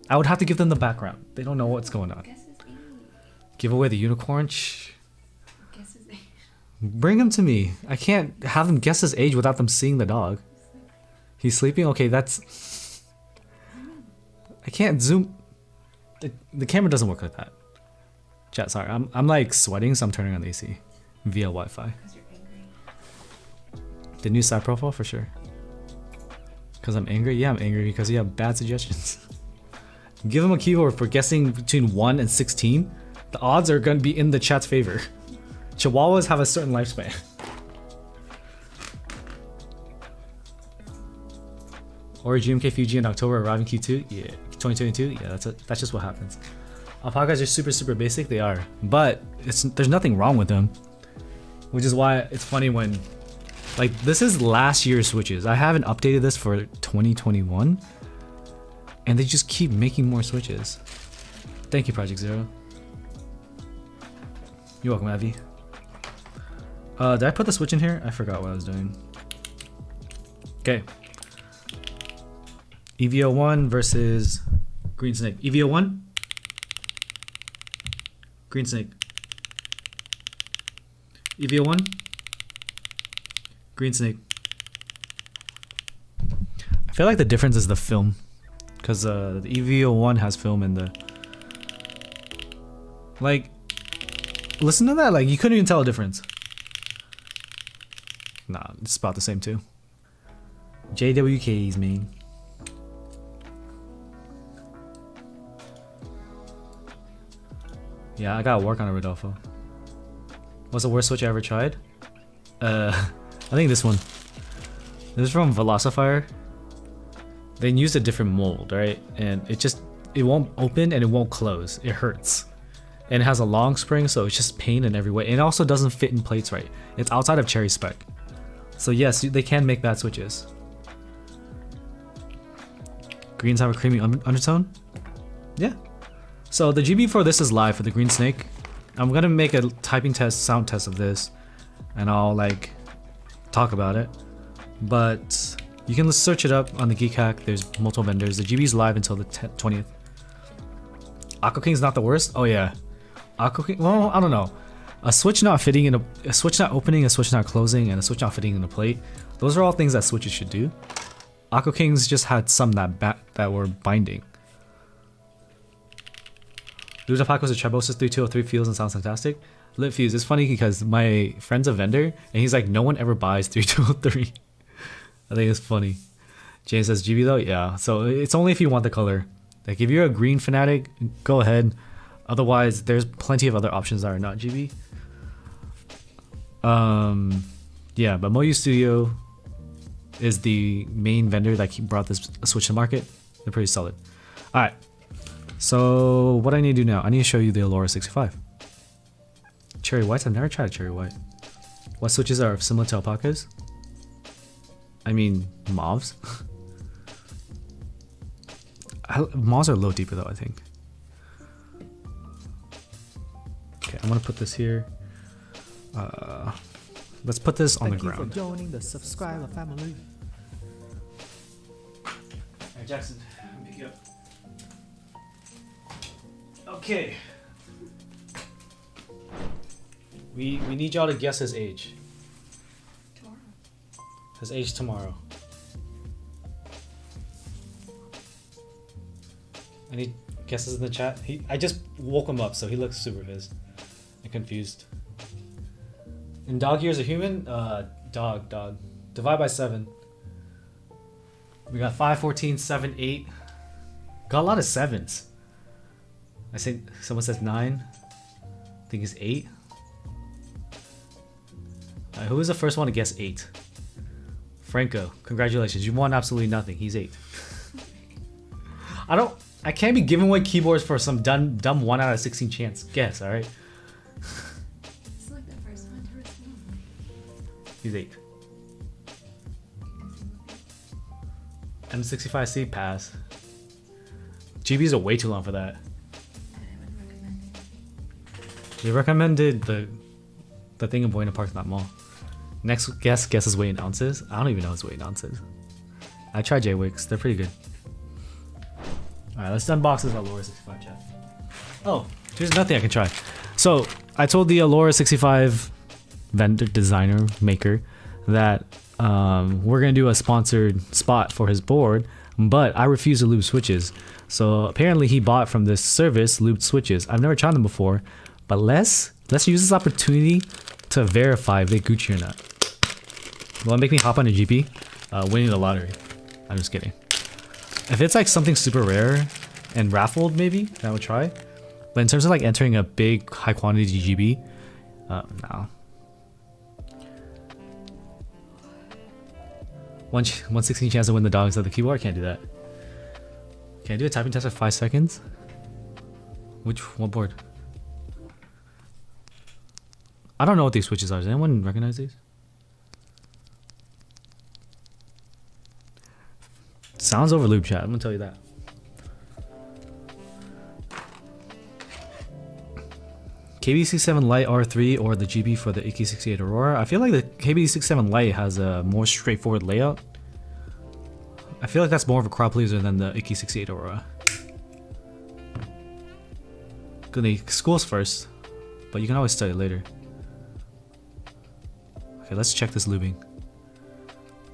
I would have to give them the background. They don't know what's going on. Guess his age. Give away the unicorn? Shh. Guess his age. Bring him to me. I can't have them guess his age without them seeing the dog. He's sleeping? Okay, that's... I can't zoom... The camera doesn't work like that. Chat, sorry. I'm like sweating, so I'm turning on the AC via Wi-Fi. Because you're angry. The new side profile for sure. Because I'm angry? Yeah, I'm angry because you have bad suggestions. Give him a keyboard for guessing between 1 and 16. The odds are going to be in the chat's favor. Chihuahuas have a certain lifespan. Or GMK Fuji in October, arriving Q2. Yeah, 2022. Yeah, that's just what happens. Alpacas are super basic. They are, but there's nothing wrong with them. Which is why it's funny when, like, this is last year's switches. I haven't updated this for 2021, and they just keep making more switches. Thank you, Project Zero. You're welcome, Avi. Did I put the switch in here? I forgot what I was doing. Okay. EVO1 versus Green Snake. EVO1. Green Snake. EVO1. Green Snake. I feel like the difference is the film. Because the EVO1 has film in the... Like... Listen to that, like you couldn't even tell a difference. Nah, it's about the same too. JWK's main. Yeah, I gotta work on it, Rodolfo. What's the worst switch I ever tried? I think this one. This is from Velocifier. They used a different mold, right? And it won't open and it won't close. It hurts. And it has a long spring, so it's just pain in every way. And it also doesn't fit in plates right. It's outside of cherry spec. So yes, they can make bad switches. Greens have a creamy undertone? Yeah. So the GB for this is live for the Green Snake. I'm gonna make a typing test, sound test of this, and I'll like talk about it. But you can search it up on the Geek Hack. There's multiple vendors. The GB is live until the 20th. Aqua King's not the worst? Oh yeah. Aqua King, well, I don't know. A switch not fitting in a switch not opening, a switch not closing, and a switch not fitting in a plate. Those are all things that switches should do. Aqua Kings just had some that were binding. Luda Pack was a Tribosis 3203 feels and sounds fantastic. Lit Fuse, it's funny because my friend's a vendor and he's like, no one ever buys 3203. I think it's funny. James says GB though, yeah. So it's only if you want the color. Like if you're a green fanatic, go ahead. Otherwise, there's plenty of other options that are not GB. Yeah, but Moyu Studio is the main vendor that brought this Switch to market. They're pretty solid. All right. So what I need to do now, I need to show you the ellora65. Cherry whites, I've never tried a cherry white. What switches are similar to alpacas? I mean, mauves. Mauves are low deeper though, I think. Okay, I'm gonna put this here. Let's put this on the ground. Thank you for joining the subscriber family. Hey Jackson, let me pick you up. Okay. We need y'all to guess his age. Tomorrow. His age tomorrow. guesses in the chat. I just woke him up, so he looks super pissed and confused. In dog years a human? Dog. Divide by 7. We got 5, 14, 7, 8. Got a lot of 7s. I think someone says 9. I think it's 8. Who was the first one to guess 8? Franco, congratulations. You won absolutely nothing. He's 8. I can't be giving away keyboards for some dumb 1 out of 16 chance guess, alright? It's like the first one to respond. He's 8. M65C pass. GBs are way too long for that. I would recommend it. They recommended the thing in Buena Park, not mall. Next guess is weight in ounces. I don't even know his weight in ounces. I tried J-Wicks. They're pretty good. Alright, let's unbox this ellora65 chat. Oh, there's nothing I can try. So, I told the ellora65 vendor, designer, maker that we're going to do a sponsored spot for his board, but I refuse to lube switches. So, apparently he bought from this service lubed switches. I've never tried them before, but let's use this opportunity to verify if they Gucci or not. You want to make me hop on a GP? Winning the lottery. I'm just kidding. If it's like something super rare and raffled, maybe I would try. But in terms of like entering a big high quantity GB, no. 1/16 chance to win the dogs at the keyboard. I can't do that. Can I do a typing test for 5 seconds? What board? I don't know what these switches are. Does anyone recognize these? Sounds over loop chat. I'm gonna tell you that. KB67 Lite R3 or the GB for the EK68 Aurora. I feel like the KB67 Lite has a more straightforward layout. I feel like that's more of a crowd pleaser than the EK68 Aurora. Gonna schools first, but you can always study later. Okay, let's check this lubing.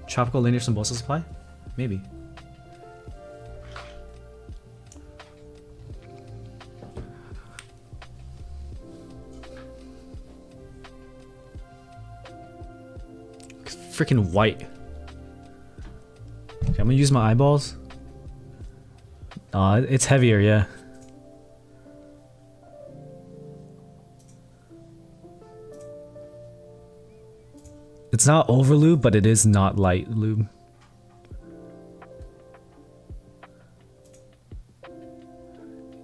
Tropical linear Symbosa supply? Maybe. Freaking white. Okay, I'm gonna use my eyeballs. It's heavier, yeah. It's not over lube, but it is not light lube.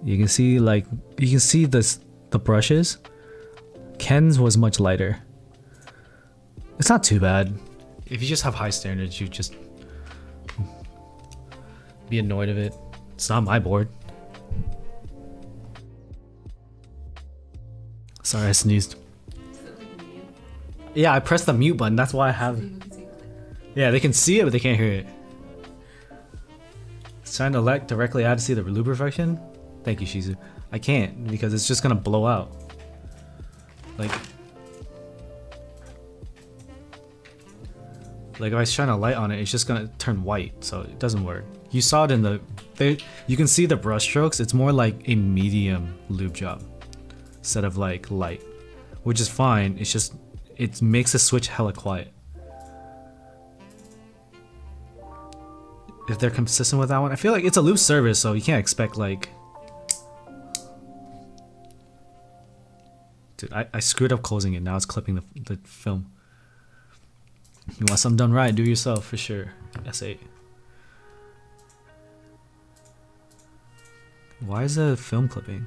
You can see the brushes. Ken's was much lighter. It's not too bad. If you just have high standards, you just be annoyed of it. It's not my board. Sorry, I sneezed. Yeah, I pressed the mute button. That's why I have. Yeah, they can see it, but they can't hear it. It's trying to directly add to see the lube reflection. Thank you, Shizu. I can't because it's just gonna blow out. Like if I shine a light on it, it's just gonna turn white, so it doesn't work. You saw it in you can see the brush strokes. It's more like a medium lube job instead of like light, which is fine. It's just it makes the switch hella quiet. If they're consistent with that one, I feel like it's a lube service, so you can't expect like. Dude, I screwed up closing it. Now it's clipping the film. You want something done right, do it yourself for sure. S8. Why is the film clipping?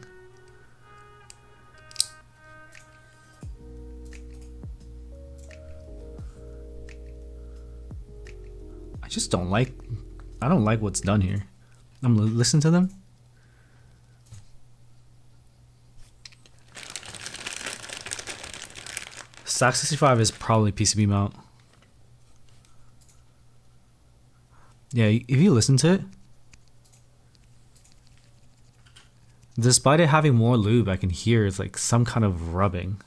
I don't like what's done here. I'm listening to them. Stock 65 is probably PCB mount. Yeah, if you listen to it, despite it having more lube, I can hear it's like some kind of rubbing.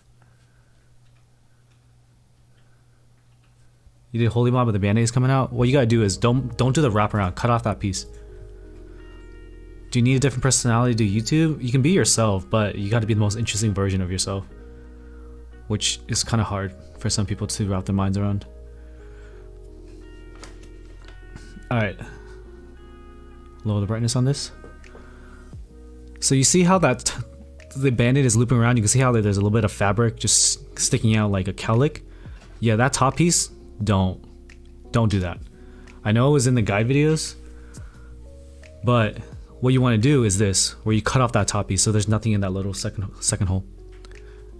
You did Holy Mob with the band-aids coming out? What you gotta do is don't do the wraparound. Cut off that piece. Do you need a different personality to do YouTube? You can be yourself, but you got to be the most interesting version of yourself, which is kind of hard for some people to wrap their minds around. Alright. Lower the brightness on this. So you see how that the band-aid is looping around? You can see how there's a little bit of fabric just sticking out like a cowlick. Yeah, that top piece, don't do that. I know it was in the guide videos, but what you want to do is this, where you cut off that top piece so there's nothing in that little second hole.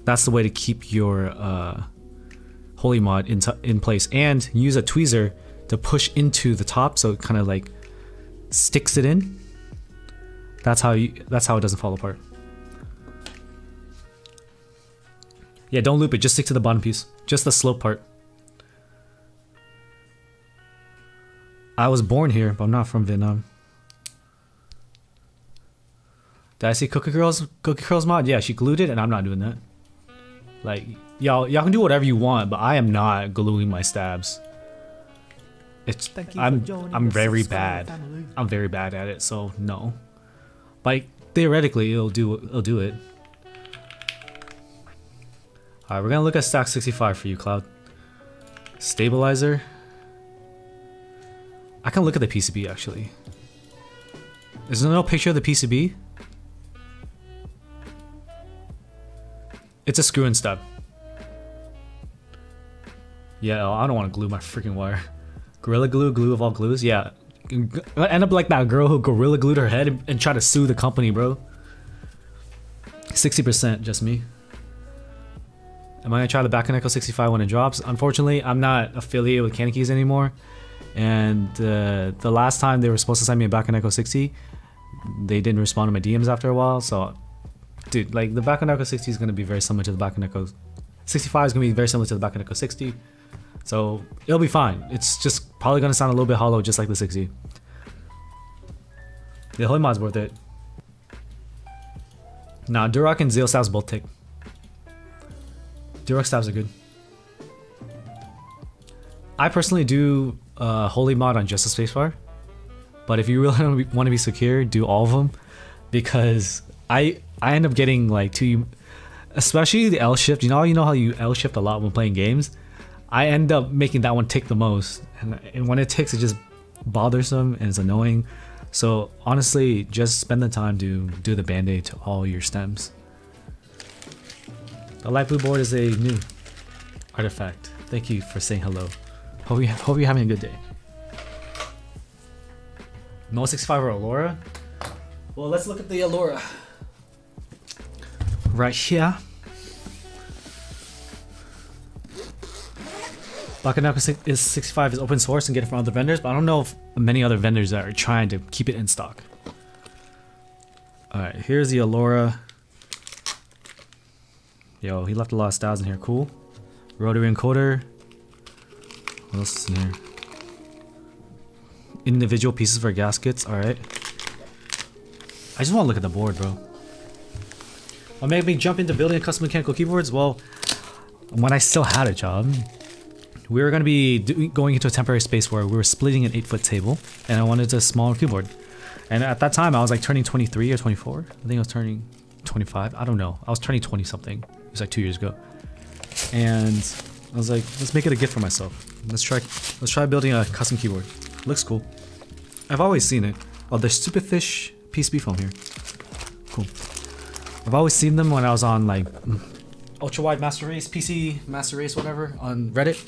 That's the way to keep your holy mod in place, and use a tweezer to push into the top so it kind of like sticks it in. That's how it doesn't fall apart. Yeah, don't loop it, just stick to the bottom piece, just the slope part. I was born here, but I'm not from Vietnam. Did I see Cookie Girl's mod? Yeah, she glued it, and I'm not doing that. Like, y'all can do whatever you want, but I am not gluing my stabs. I'm very bad. I'm very bad at it, so no. Like, theoretically, it'll do it. Alright, we're gonna look at stack 65 for you, Cloud. Stabilizer. I can look at the PCB actually. Is there no picture of the PCB? It's a screw and stub. Yeah, I don't want to glue my freaking wire. Gorilla glue, glue of all glues? Yeah. I end up like that girl who gorilla glued her head and tried to sue the company, bro. 60%, just me. Am I gonna try the Back Echo 65 when it drops? Unfortunately, I'm not affiliated with Candy Keys anymore. And the last time they were supposed to send me a Back Echo 60, they didn't respond to my DMs after a while. So, dude, like the Back Echo 60 is gonna be very similar to the Back Echo 65 is gonna be very similar to the Back Echo 60. So it'll be fine. It's just probably gonna sound a little bit hollow, just like the 60. The holy mod's worth it. Nah, Durock and Zeo stabs both tick. Durock stabs are good. I personally do holy mod on just a spacebar, but if you really want to be secure, do all of them, because I end up getting like especially the L shift. You know how you L shift a lot when playing games. I end up making that one tick the most, and when it ticks, it just bothersome and it's annoying. So honestly, just spend the time to do the band-aid to all your stems. The light blue board is a new artifact. Thank you for saying hello. Hope you're having a good day. No 65 or ellora? Well, let's look at the ellora. Right here. Bakanako 65 is open source and get it from other vendors, but I don't know if many other vendors are trying to keep it in stock. Alright, here's the ellora. Yo, he left a lot of styles in here. Cool. Rotary encoder. What else is in here? Individual pieces for gaskets. Alright. I just want to look at the board, bro. What made me jump into building custom mechanical keyboards? Well, when I still had a job, we were going to be going into a temporary space where we were splitting an 8-foot table, and I wanted a smaller keyboard. And at that time, I was like turning 23 or 24. I think I was turning 25. I don't know. I was turning 20 something. It was like 2 years ago. And I was like, let's make it a gift for myself. Let's try building a custom keyboard. Looks cool. I've always seen it. Oh, there's Superfish PCB foam here. Cool. I've always seen them when I was on like Ultra Wide Master Race, PC Master Race, whatever, on Reddit.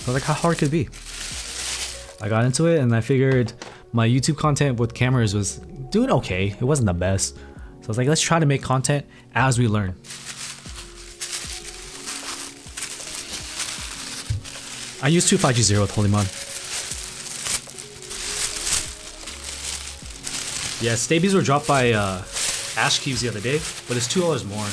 I was like, how hard could it be? I got into it and I figured my YouTube content with cameras was doing okay. It wasn't the best. So I was like, let's try to make content as we learn. I used 25G0 with Holy Mod. Yeah, Stabies were dropped by Ash Keys the other day, but it's $2 more.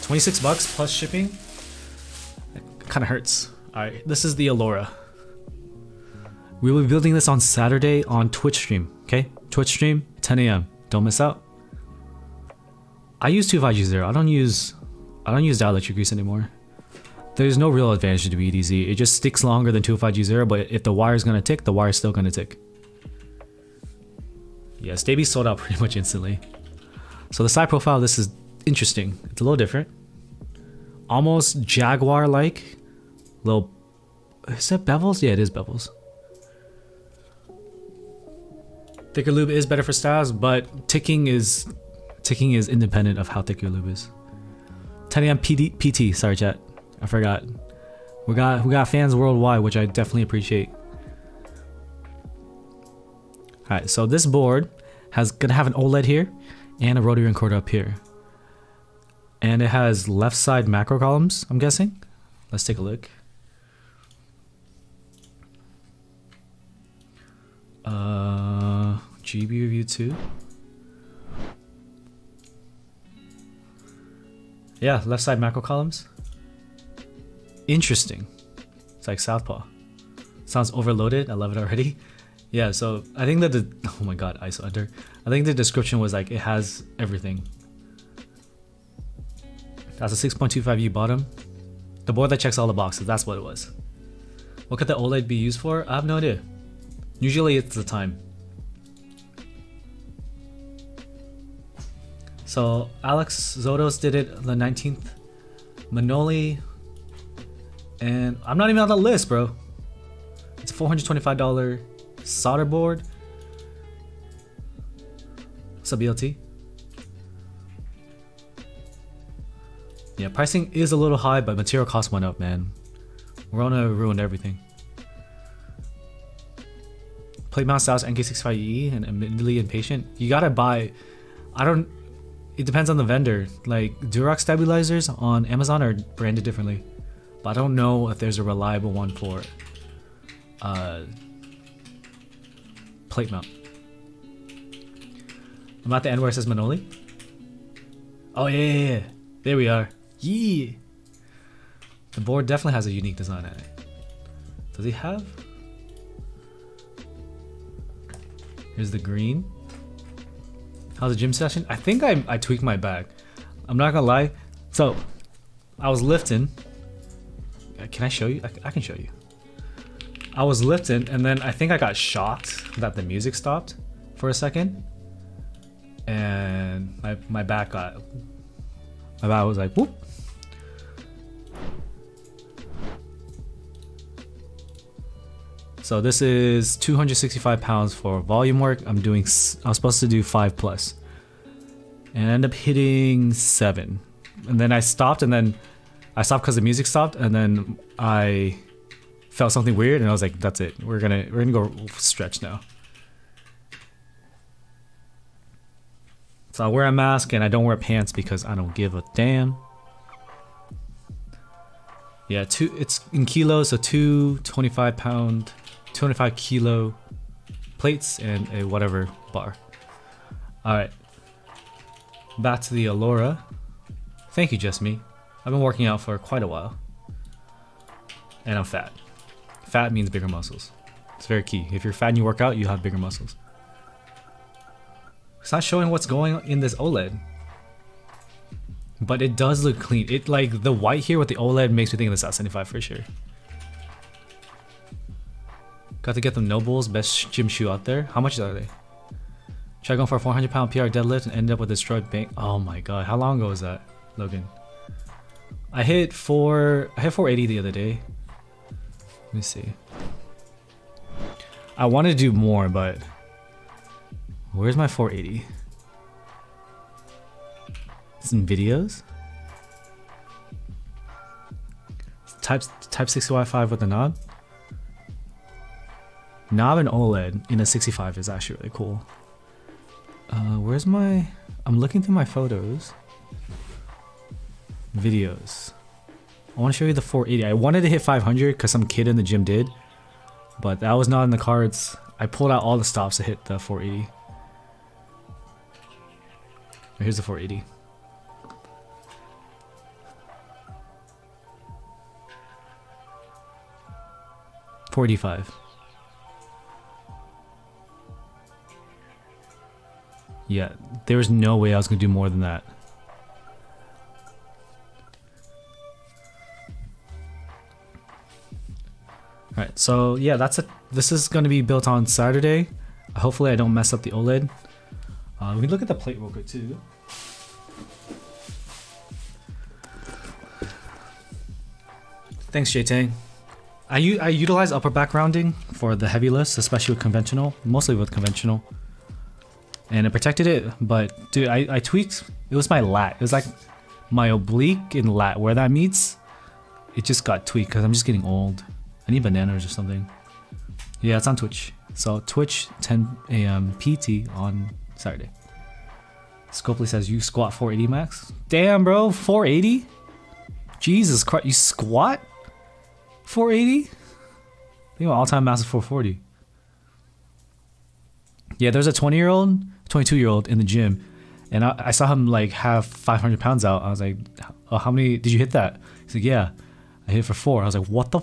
$26 plus shipping. It kind of hurts. All right, this is the ellora. We will be building this on Saturday on Twitch stream. Okay, Twitch stream 10 a.m. Don't miss out. I use 25G0. I don't use dielectric grease anymore. There's no real advantage to BDZ. It just sticks longer than 205G0, but if the wire's gonna tick, the wire's still gonna tick. Yeah, Staby sold out pretty much instantly. So the side profile of this is interesting. It's a little different. Almost Jaguar-like. Little... Is that bevels? Yeah, it is bevels. Thicker lube is better for styles, but ticking is independent of how thick your lube is. 10 AM PT, sorry chat. I forgot. We got fans worldwide, which I definitely appreciate. Alright, so this board gonna have an OLED here and a rotary encoder up here. And it has left side macro columns, I'm guessing. Let's take a look. GB review 2. Yeah, left side macro columns. Interesting. It's like Southpaw. Sounds overloaded. I love it already. Yeah, so I think that oh my god, ISO under. I think the description was like it has everything. That's a 6.25U bottom. The board that checks all the boxes, that's what it was. What could the OLED be used for? I have no idea. Usually it's the time. So Alex Zotos did it the 19th. Manoli. And I'm not even on the list, bro. It's a $425 solder board. What's up, BLT? Yeah, pricing is a little high, but material cost went up, man. Rona ruined everything. Plate mount styles NK65E and admittedly impatient. You gotta buy. It depends on the vendor. Like Durox stabilizers on Amazon are branded differently, but I don't know if there's a reliable one for plate mount. I'm at the end where it says Manoli. Oh yeah. There we are. Yeah. The board definitely has a unique design in it. Does he have? Here's the green. How's the gym session? I think I tweaked my back. I'm not gonna lie. So, I was lifting. Can I show you? I can show you. I was lifting and then I think I got shocked that the music stopped for a second. And my back was like, whoop. So this is 265 pounds for volume work. I was supposed to do 5+. And I ended up hitting 7. And then I stopped because the music stopped and then I felt something weird and I was like, that's it. We're gonna go stretch now. So I wear a mask and I don't wear pants because I don't give a damn. Yeah, it's in kilos, so 225 kilo plates and a whatever bar. Alright. Back to the ellora. Thank you, Just Me. I've been working out for quite a while. And I'm fat. Fat means bigger muscles. It's very key. If you're fat and you work out, you have bigger muscles. It's not showing what's going on in this OLED. But it does look clean. It like the white here with the OLED makes me think of the S75 for sure. Got to get them Nobles, best gym shoe out there. How much are they? Tried going for a 400-pound PR deadlift and ended up with a destroyed bank. Oh my god, how long ago was that, Logan? I hit 480 the other day. Let me see. I want to do more, but where's my 480? Some videos. Type 60 Wi-Fi with the knob. Knob and OLED in a 65 is actually really cool. Where's my... I'm looking through my photos. Videos. I want to show you the 480. I wanted to hit 500 because some kid in the gym did. But that was not in the cards. I pulled out all the stops to hit the 480. Here's the 480. $45. Yeah, there was no way I was gonna do more than that. Alright, so yeah, this is going to be built on Saturday. Hopefully I don't mess up the OLED. We can look at the plate real quick too. Thanks, J-Tang. I utilize upper back rounding for the heavy lifts, especially with conventional, mostly with conventional. And it protected it, but dude, I tweaked, it was my lat. It was like my oblique and lat, where that meets, it just got tweaked because I'm just getting old. I need bananas or something. Yeah, it's on Twitch. So Twitch 10 a.m. PT on Saturday. Scopely says you squat 480 max. Damn, bro, 480? Jesus Christ, you squat 480? I think my all-time max is 440. Yeah, there's a 20-year-old, 22-year-old in the gym, and I saw him like have 500 pounds out. I was like, oh, how many did you hit that? He's like, yeah, I hit it for 4. I was like, what the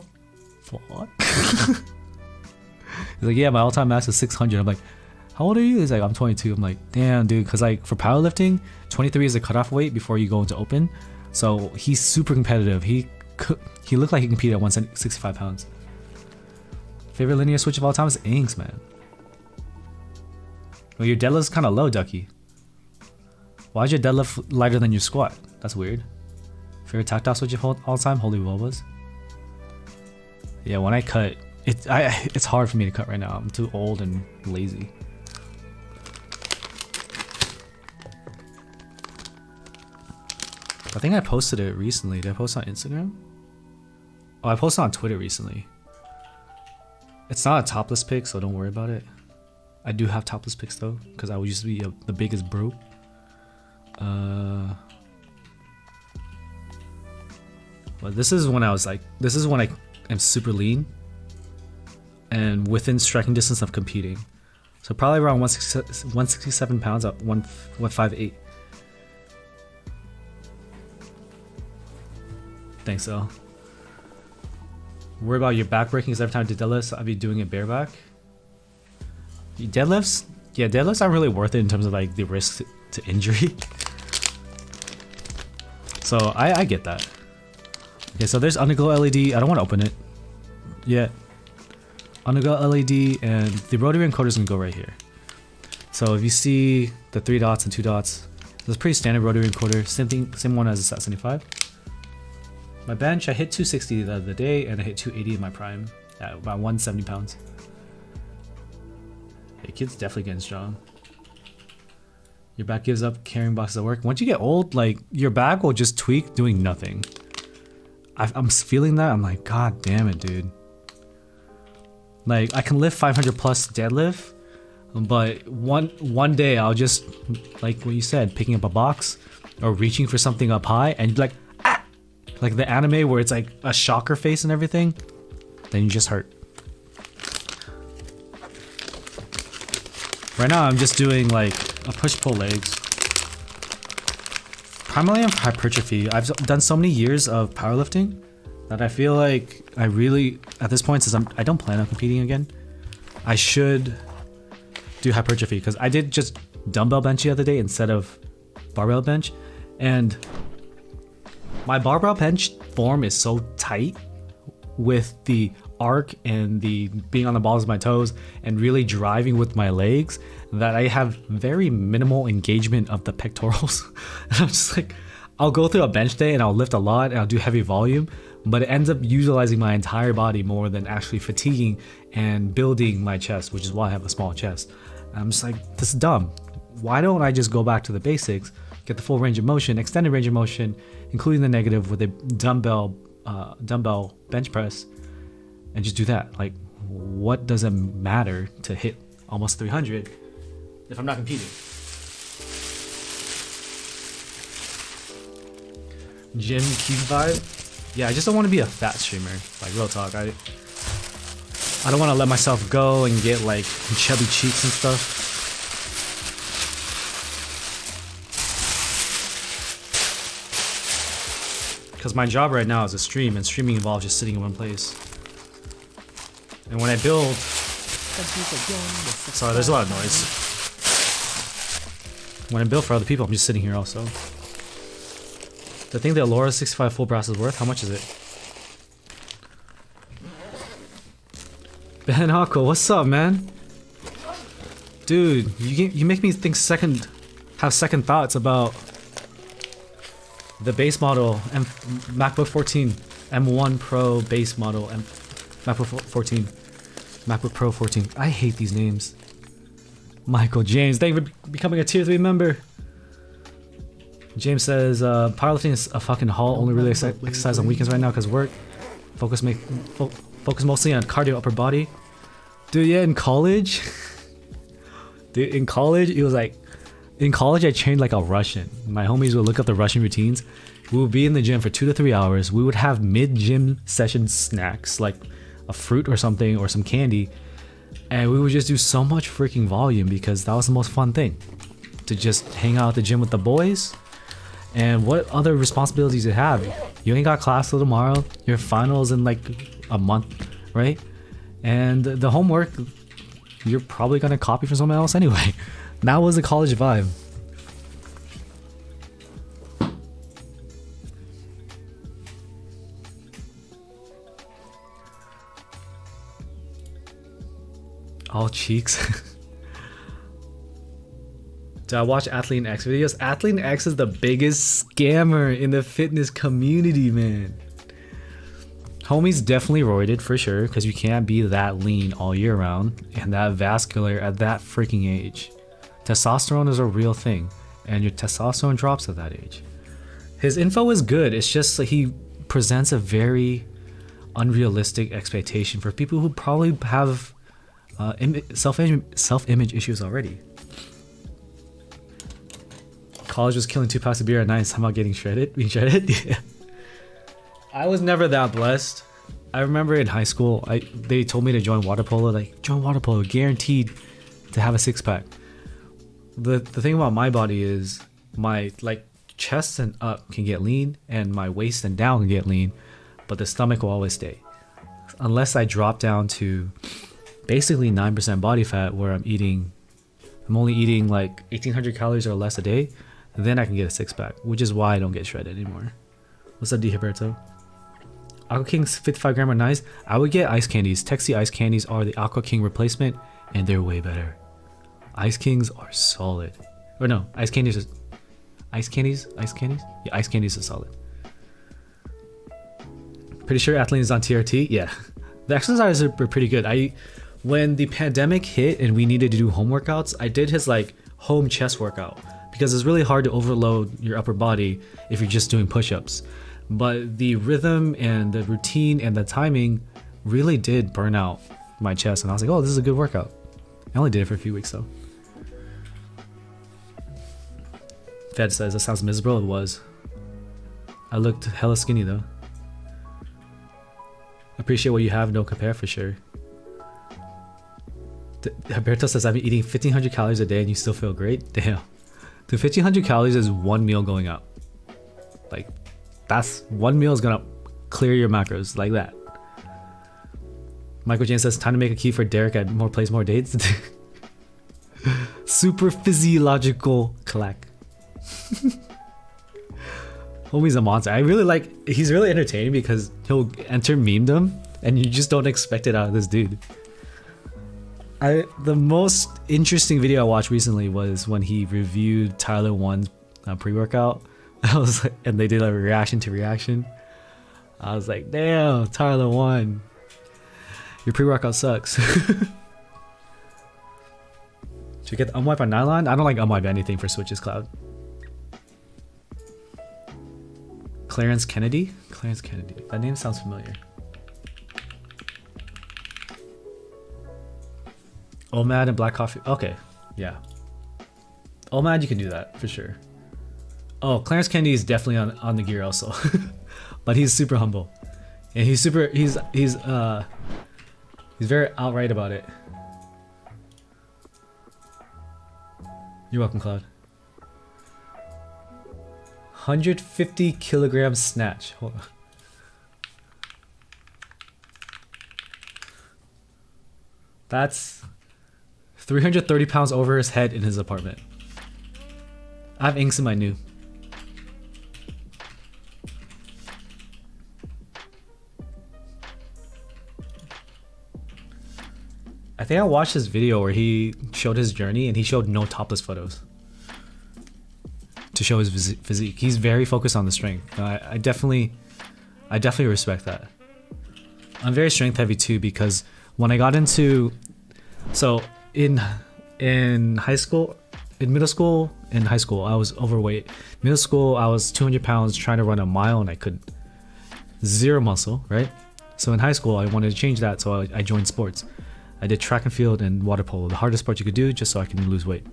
fuck? He's like, yeah, my all-time max is 600. I'm like, how old are you? He's like, I'm 22. I'm like, damn, dude, because like for powerlifting, 23 is the cutoff weight before you go into open. So he's super competitive. He looked like he competed at 165 pounds. Favorite linear switch of all time is Inks, man. Well, your deadlift's kind of low, Ducky. Why is your deadlift lighter than your squat? That's weird. Favorite tactile switch of all time? Holy Wobas. Yeah, when I cut, it's hard for me to cut right now. I'm too old and lazy. I think I posted it recently. Did I post on Instagram? Oh, I posted on Twitter recently. It's not a topless pic, so don't worry about it. I do have topless pics though, because I used to be the biggest bro. But this is when I was like, this is when I am super lean and within striking distance of competing. So probably around 167 pounds at 158. Thanks, L. Worry about your back breaking because every time I do deadlifts, I'll be doing it bareback. Deadlifts? Yeah, deadlifts aren't really worth it in terms of like the risk to injury. So I get that. Okay, so there's Underglow LED. I don't want to open it yet. Underglow LED and the rotary encoder is going to go right here. So if you see the 3 dots and 2 dots, it's a pretty standard rotary encoder. Same one as the SAT75. My bench, I hit 260 the other day and I hit 280 in my prime at about 170 pounds. Hey, kid's definitely getting strong. Your back gives up carrying boxes at work. Once you get old, like your back will just tweak doing nothing. I'm feeling that. I'm like, god damn it, dude. Like I can lift 500 plus deadlift, but one day I'll just, like what you said, picking up a box or reaching for something up high and you're like, ah! Like the anime where it's like a shocker face and everything, then you just hurt. Right now I'm just doing like a push-pull legs. Primarily on hypertrophy. I've done so many years of powerlifting that I feel like I really, at this point, since I don't plan on competing again, I should do hypertrophy because I did just dumbbell bench the other day instead of barbell bench, and my barbell bench form is so tight with the arc and the being on the balls of my toes and really driving with my legs that I have very minimal engagement of the pectorals. And I'm just like, I'll go through a bench day and I'll lift a lot and I'll do heavy volume, but it ends up utilizing my entire body more than actually fatiguing and building my chest, which is why I have a small chest. And I'm just like, this is dumb. Why don't I just go back to the basics, get the full range of motion, extended range of motion, including the negative with a dumbbell bench press, and just do that? Like, what does it matter to hit almost 300 if I'm not competing? Gym cube vibe? Yeah, I just don't want to be a fat streamer. Like, real talk. I don't want to let myself go and get like chubby cheeks and stuff. Because my job right now is to stream, and streaming involves just sitting in one place. And when I build... Sorry, there's a lot of noise. When I build for other people, I'm just sitting here also. The thing that ellora65 full brass is worth, how much is it? Ben Hako, what's up, man? Dude, you make me think have second thoughts about the base model and MacBook 14, M1 Pro base model and MacBook 14, MacBook Pro 14. I hate these names. Michael James, thank you for becoming a tier 3 member. James says, powerlifting is a fucking haul. Only really exercise on weekends right now because work. Focus mostly on cardio, upper body. Dude, yeah, in college. Dude, in college, it was like, in college I trained like a Russian. My homies would look up the Russian routines. We would be in the gym for 2 to 3 hours. We would have mid-gym session snacks like a fruit or something or some candy. And we would just do so much freaking volume because that was the most fun thing. To just hang out at the gym with the boys. And what other responsibilities you have? You ain't got class till tomorrow. Your finals in like a month, right? And the homework, you're probably gonna copy from someone else anyway. That was the college vibe. All cheeks. Did I watch Athlete X videos? Athlete X is the biggest scammer in the fitness community, man. Homie's definitely roided for sure, because you can't be that lean all year round and that vascular at that freaking age. Testosterone is a real thing, and your testosterone drops at that age. His info is good, it's just like he presents a very unrealistic expectation for people who probably have self-image issues already. College was killing 2 packs of beer at night. Somehow getting shredded. Being shredded. Yeah. I was never that blessed. I remember in high school, they told me to join water polo. Like, join water polo, guaranteed to have a 6-pack. The thing about my body is my like chest and up can get lean, and my waist and down can get lean, but the stomach will always stay. Unless I drop down to basically 9% body fat, where I'm only eating like 1,800 calories or less a day. Then I can get a 6-pack, which is why I don't get shredded anymore. What's up, D. Herberto? Aqua King's 55 gram are nice. I would get ice candies. Texi ice candies are the Aqua King replacement, and they're way better. Ice Kings are solid. Or no, ice candies are... Ice candies? Ice candies? Yeah, ice candies are solid. Pretty sure Athlete is on TRT? Yeah. The exercises are pretty good. When the pandemic hit and we needed to do home workouts, I did his like home chest workout. Because it's really hard to overload your upper body if you're just doing push-ups. But the rhythm and the routine and the timing really did burn out my chest. And I was like, oh, this is a good workout. I only did it for a few weeks though. Fed says, that sounds miserable. It was. I looked hella skinny though. Appreciate what you have, don't compare for sure. Alberto says, I've been eating 1,500 calories a day and you still feel great? Damn. The 1,500 calories is one meal going up. Like, that's one meal is gonna clear your macros like that. Michael James says, time to make a key for Derek at more plays, more dates. Super physiological clack. Homie's a monster. I really like, he's really entertaining because he'll enter memedom and you just don't expect it out of this dude. The most interesting video I watched recently was when he reviewed Tyler 1's pre-workout. I was like, and they did a reaction to reaction. I was like, damn, Tyler 1, your pre-workout sucks. Should we get the unwipe on nylon? I don't like unwipe anything for Switches Cloud. Clarence Kennedy? Clarence Kennedy. That name sounds familiar. OMAD and black coffee. Okay, yeah. OMAD, you can do that for sure. Oh, Clarence Kennedy is definitely on the gear also, but he's super humble, and he's very outright about it. You're welcome, Cloud. 150 kilogram snatch. Hold on. That's 330 pounds over his head in his apartment. I have inks in my new. I think I watched his video where he showed his journey and he showed no topless photos to show his physique. He's very focused on the strength. I definitely respect that. I'm very strength heavy too, because when I got into, so in high school, in middle school, in high school, I was overweight. Middle school, I was 200 pounds trying to run a mile and I couldn't. Zero muscle, right? So in high school, I wanted to change that, so I joined sports. I did track and field and water polo, the hardest sport you could do, just so I can lose weight.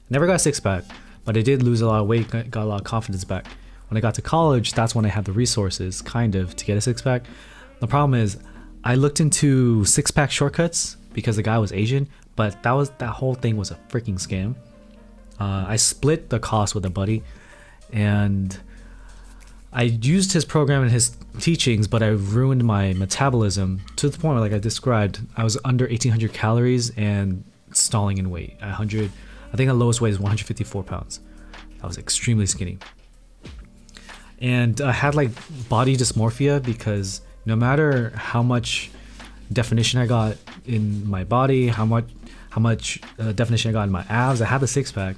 Never got a six pack, but I did lose a lot of weight, got a lot of confidence back. When I got to college, that's when I had the resources, kind of, to get a six pack. The problem is, I looked into six pack shortcuts because the guy was Asian, but that whole thing was a freaking scam. I split the cost with a buddy, and I used his program and his teachings, but I ruined my metabolism to the point where, like I described, I was under 1,800 calories and stalling in weight. I think the lowest weight is 154 pounds. I was extremely skinny. And I had like body dysmorphia because no matter how much definition I got in my body, how much definition I got in my abs, I had the six pack.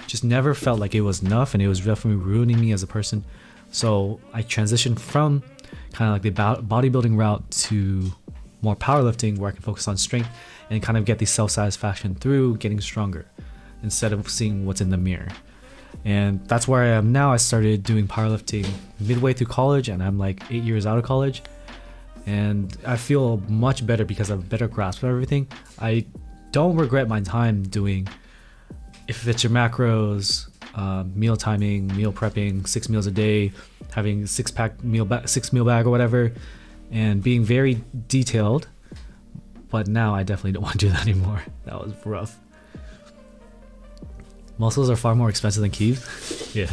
Just never felt like it was enough, and it was definitely ruining me as a person. So I transitioned from kind of like the bodybuilding route to more powerlifting, where I can focus on strength and kind of get the self-satisfaction through getting stronger instead of seeing what's in the mirror. And that's where I am now. I started doing powerlifting midway through college, and I'm like 8 years out of college. And I feel much better because I have a better grasp of everything. I don't regret my time doing, if it's your macros, meal timing, meal prepping, 6 meals a day, having six meal bag or whatever, and being very detailed. But now I definitely don't want to do that anymore. That was rough. Muscles are far more expensive than keys. Yeah.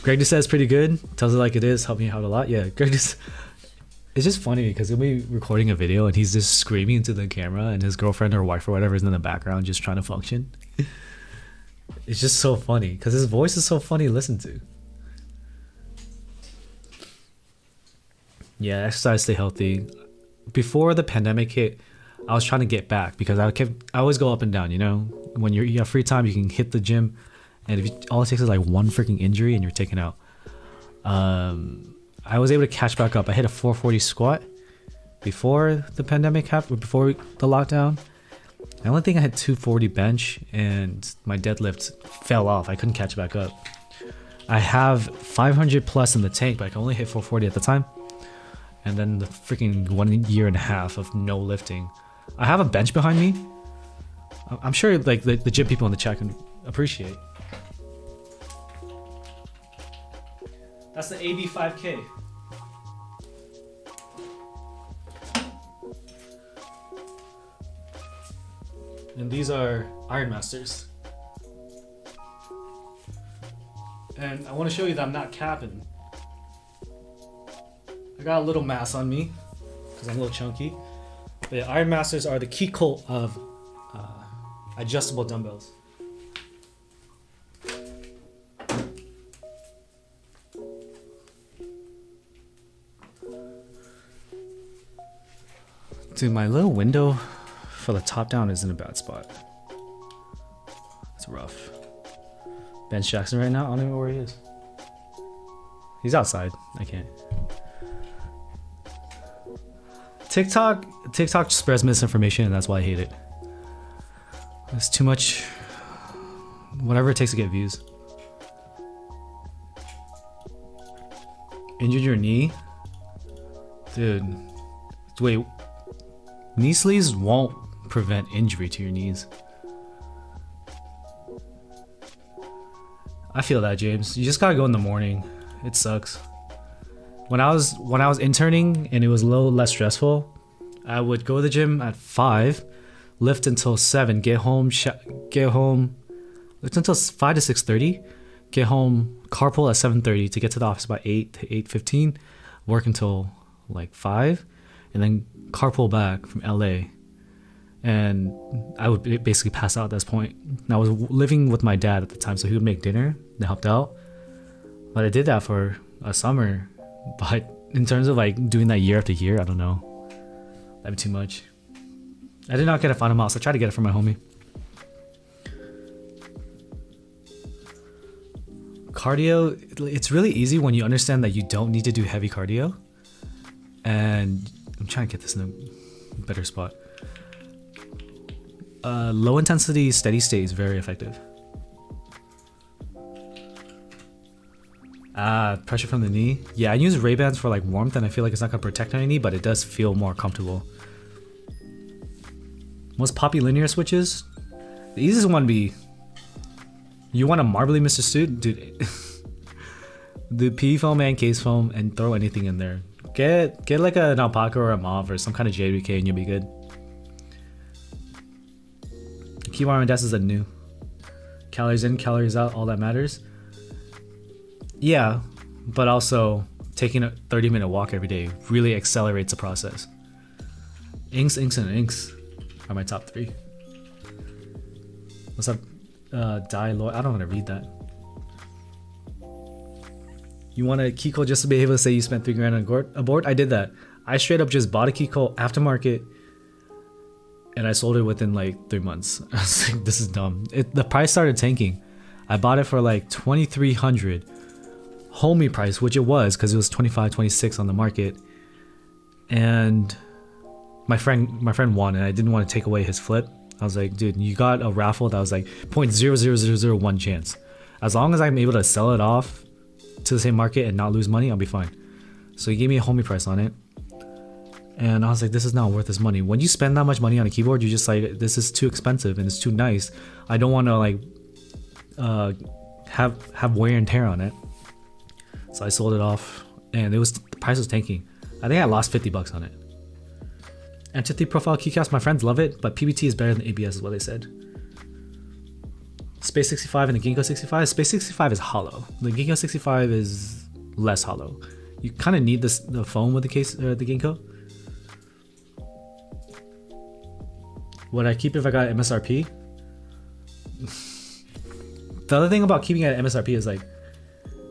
Greg just says pretty good. Tells it like it is. Helped me out a lot. Yeah. Greg just, it's just funny because he'll be recording a video and he's just screaming into the camera, and his girlfriend or wife or whatever is in the background just trying to function. It's just so funny because his voice is so funny to listen to. Yeah, exercise, stay healthy. Before the pandemic hit, I was trying to get back because I always go up and down, you know? When you have free time, you can hit the gym, and all it takes is like one freaking injury and you're taken out. I was able to catch back up. I hit a 440 squat before the pandemic happened, before the lockdown. I only think I had 240 bench, and my deadlift fell off. I couldn't catch back up. I have 500 plus in the tank, but I can only hit 440 at the time. And then the freaking 1.5 years of no lifting. I have a bench behind me. I'm sure like the gym people in the chat can appreciate. That's the AB5K. And these are Iron Masters. And I want to show you that I'm not capping. I got a little mass on me because I'm a little chunky. But yeah, Iron Masters are the key cult of adjustable dumbbells. Dude, my little window for the top down is in a bad spot. It's rough. Ben Jackson right now, I don't even know where he is. He's outside. I can't. TikTok spreads misinformation, and that's why I hate it. It's too much. Whatever it takes to get views. Injured your knee? Dude. Wait. Knee sleeves won't prevent injury to your knees. I feel that, James. You just gotta go in the morning. It sucks. When I was interning and it was a little less stressful, I would go to the gym at 5, lift until 7, get home, lift until 5 to 6:30, get home, carpool at 7:30 to get to the office by 8 to 8:15, work until like 5, and then carpool back from LA. And I would basically pass out at this point. And I was living with my dad at the time, so he would make dinner that helped out. But I did that for a summer. But in terms of like doing that year after year, I don't know. That'd be too much. I did not get a final mouse. I tried to get it from my homie. Cardio, it's really easy when you understand that you don't need to do heavy cardio. And I'm trying to get this in a better spot. Low intensity steady state is very effective. Pressure from the knee. Yeah, I use Ray-Bans for like warmth and I feel like it's not gonna protect my knee, but it does feel more comfortable. Most poppy linear switches. The easiest one would be, you want a marbly Mr. Suit? Dude, the PE foam and case foam and throw anything in there. Get like an alpaca or a mauve or some kind of JWK and you'll be good. Keyboard and desk is a new. Calories in, calories out, all that matters. Yeah, but also taking a 30-minute walk every day really accelerates the process. Inks are my top 3. What's up, Lloyd? I don't want to read that. You want a Kiko just to be able to say you spent $3 on a board? I did that. I straight up just bought a Kiko aftermarket and I sold it within like 3 months. I was like, this is dumb. The price started tanking. I bought it for like $2,300 homie price, which it was because it was 25, 26 on the market. And my friend won and I didn't want to take away his flip. I was like, dude, you got a raffle that was like 0.00001 chance. As long as I'm able to sell it off to the same market and not lose money, I'll be fine. So he gave me a homie price on it. And I was like, this is not worth this money. When you spend that much money on a keyboard, you're just like, this is too expensive and it's too nice. I don't want to like have wear and tear on it. So I sold it off and the price was tanking. I think I lost $50 on it. Entity profile keycaps, my friends love it, but PBT is better than ABS is what they said. Space 65 and the Ginkgo 65. Space 65 is hollow. The Ginkgo 65 is less hollow. You kind of need the foam with the Ginkgo. Would I keep it if I got MSRP? The other thing about keeping it at MSRP is like,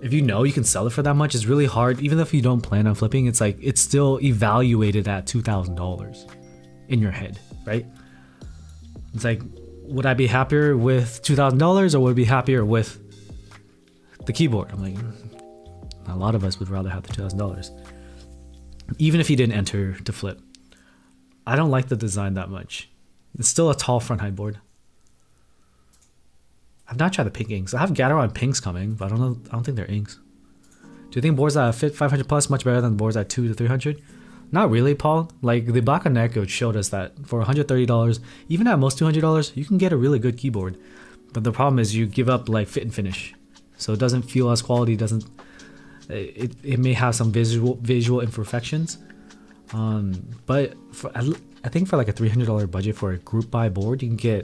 if you know you can sell it for that much, it's really hard. Even if you don't plan on flipping, it's like it's still evaluated at $2,000 in your head, right? It's like, would I be happier with $2,000 or would I be happier with the keyboard? I'm like, a lot of us would rather have the $2,000, even if you didn't enter to flip. I don't like the design that much. It's still a tall front height board. I've not tried the pink inks. I have gateron pinks coming, but I don't think they're inks. Do you think boards that fit 500 plus much better than boards at 200 to 300? Not really, Paul. Like the Black and Echo showed us that for $130, even at most $200, you can get a really good keyboard. But the problem is you give up like fit and finish, so it doesn't feel as quality. It may have some visual imperfections. But I think for like a $300 budget for a group buy board, you can get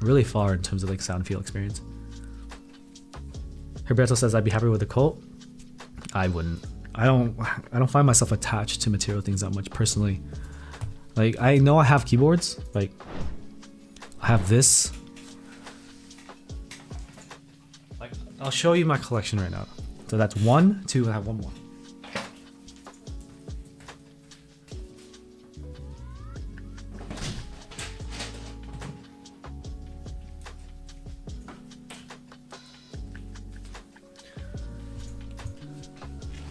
really far in terms of like sound feel experience. Herberto says I'd be happy with a Colt. I wouldn't. I don't find myself attached to material things that much personally. Like I know I have keyboards. Like I have this. Like I'll show you my collection right now. So that's 1, 2. I have one more.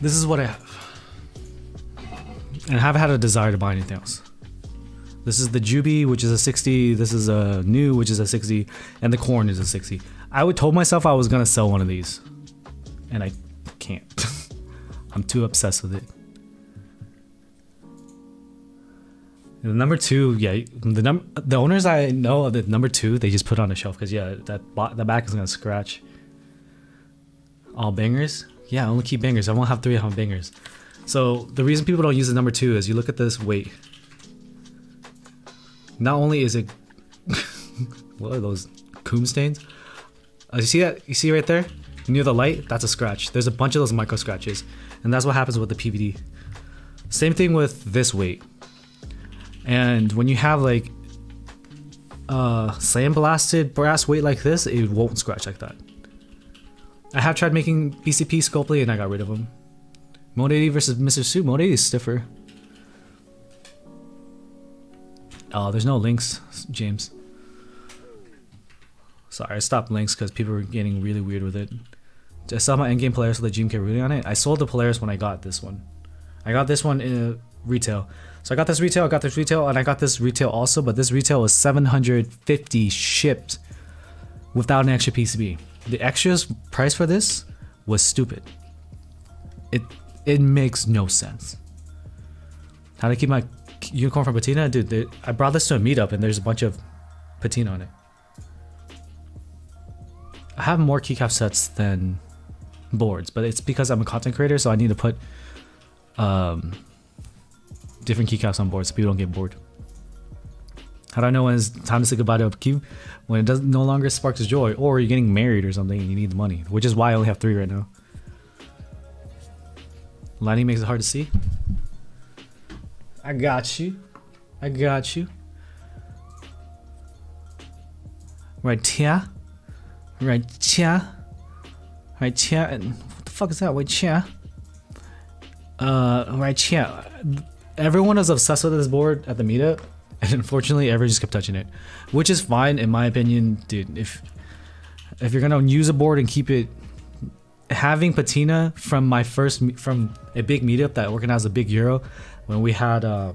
This is what I have. And I haven't had a desire to buy anything else. This is the Juby, which is a 60. This is a New, which is a 60. And the Corn is a 60. I told myself I was going to sell one of these. And I can't. I'm too obsessed with it. And the number 2, yeah. The owners I know of the number 2, they just put on a shelf. Because, yeah, the back is going to scratch. All bangers. Yeah, I only keep bangers. I won't have 3 of bangers. So the reason people don't use the number 2 is you look at this weight. Not only is it what are those coom stains? You see that? You see right there near the light? That's a scratch. There's a bunch of those micro scratches, and that's what happens with the PVD. Same thing with this weight. And when you have like sandblasted brass weight like this, it won't scratch like that. I have tried making PCP Sculptly and I got rid of them. Mode 80 versus Mr. Suit. Mode 80 is stiffer. There's no links, James. Sorry, I stopped links because people were getting really weird with it. I saw my endgame Polaris with the GMK Rudy on it. I sold the Polaris when I got this one. I got this one in retail. So I got this retail, and I got this retail also, but this retail was 750 shipped without an extra PCB. The extras price for this was stupid. It makes no sense. How to keep my unicorn from patina? Dude, I brought this to a meetup and there's a bunch of patina on it. I have more keycap sets than boards, but it's because I'm a content creator, so I need to put different keycaps on boards so people don't get bored. How do I know when it's time to say goodbye to upkeep? When it doesn't no longer sparks joy, or you're getting married or something and you need the money, which is why I only have 3 right now. Lighting makes it hard to see. I got you. I got you. Right here. Right here. Right here. And what the fuck is that? Right here. Right here. Everyone was obsessed with this board at the meetup, and unfortunately everyone just kept touching it, which is fine in my opinion, dude. If you're gonna use a board and keep it, having patina from a big meetup that organized a big Euro when we had I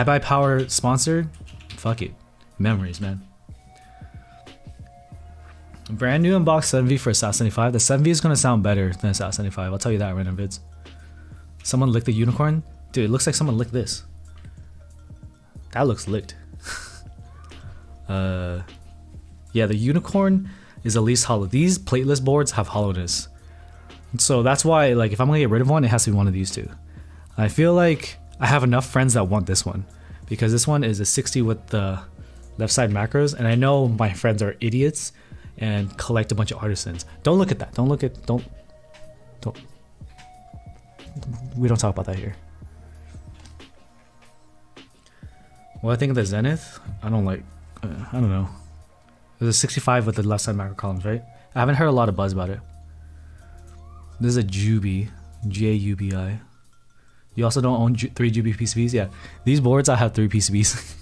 Buy Power sponsored, fuck it, memories, man. Brand new unbox 7V for ellora65. The 7V is gonna sound better than ellora65. I'll tell you that right now, vids. Someone licked the unicorn? Dude, it looks like someone licked this. That looks licked. Yeah, the unicorn is at least hollow. These plateless boards have hollowness. So that's why, like, if I'm gonna get rid of one, it has to be one of these two. I feel like I have enough friends that want this one, because this one is a 60 with the left side macros, and I know my friends are idiots and collect a bunch of artisans. Don't look at that. Don't. We don't talk about that here. What I think of the Zenith, I don't know. There's a 65 with the left side macro columns, right? I haven't heard a lot of buzz about it. This is a Jubi, Jubi. You also don't own 3 Jubi PCBs? Yeah. These boards, I have 3 PCBs.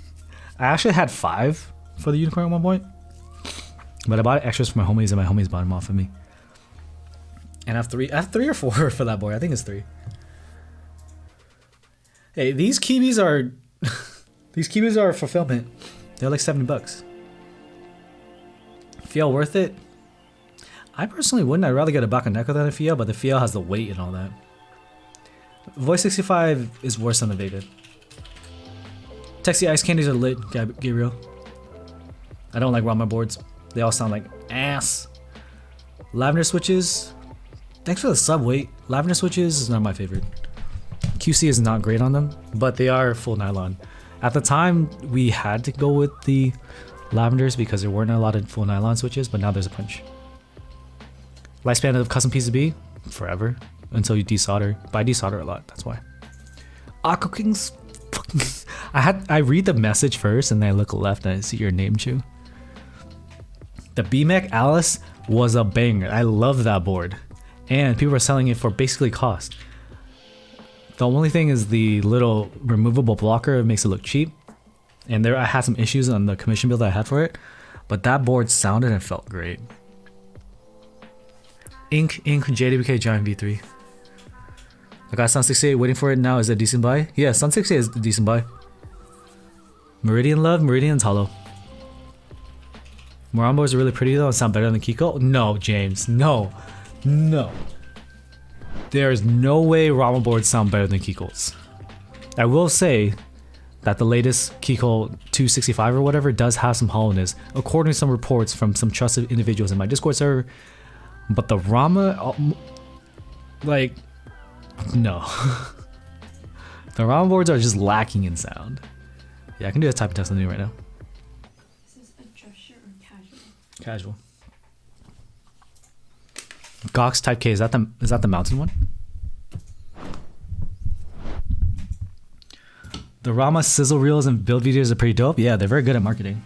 I actually had 5 for the unicorn at one point, but I bought extras for my homies, and my homies bought them off of me. And I have 3 or 4 for that board. I think it's 3. Hey, these Kibis are fulfillment. They're like $70. Feel worth it? I personally wouldn't. I'd rather get a Bakaneko than a Fio, but the Fio has the weight and all that. Voice 65 is worse than the Vega. Texty ice candies are lit, Gabriel. I don't like Rama boards. They all sound like ass. Lavender switches. Thanks for the sub, weight. Lavender switches is not my favorite. QC is not great on them, but they are full nylon. At the time, we had to go with the lavenders because there weren't a lot of full nylon switches, but now there's a bunch. Lifespan of custom PCB? Forever. Until you desolder. But I desolder a lot, that's why. Aqua Kings? I read the message first and then I look left and I see your name, Chew. The BMEC Alice was a banger. I love that board. And people are selling it for basically cost. The only thing is the little removable blocker makes it look cheap. And I had some issues on the commission bill that I had for it. But that board sounded and felt great. Ink, JWK Giant V3. I got Sun 68 waiting for it now. Is it a decent buy? Yeah, Sun 68 is a decent buy. Meridian Love, Meridian's hollow. Morambo is really pretty though and sound better than Kiko. No, James, no. There's no way Rama boards sound better than Kiko's. I will say that the latest Kiko 265 or whatever does have some hollowness, according to some reports from some trusted individuals in my Discord server. But the Rama, like, no. The Rama boards are just lacking in sound. Yeah, I can do a type of test on you right now. This is a dress shirt or casual? Casual. Gox Type K, is that the mountain one? The Rama sizzle reels and build videos are pretty dope. Yeah, they're very good at marketing.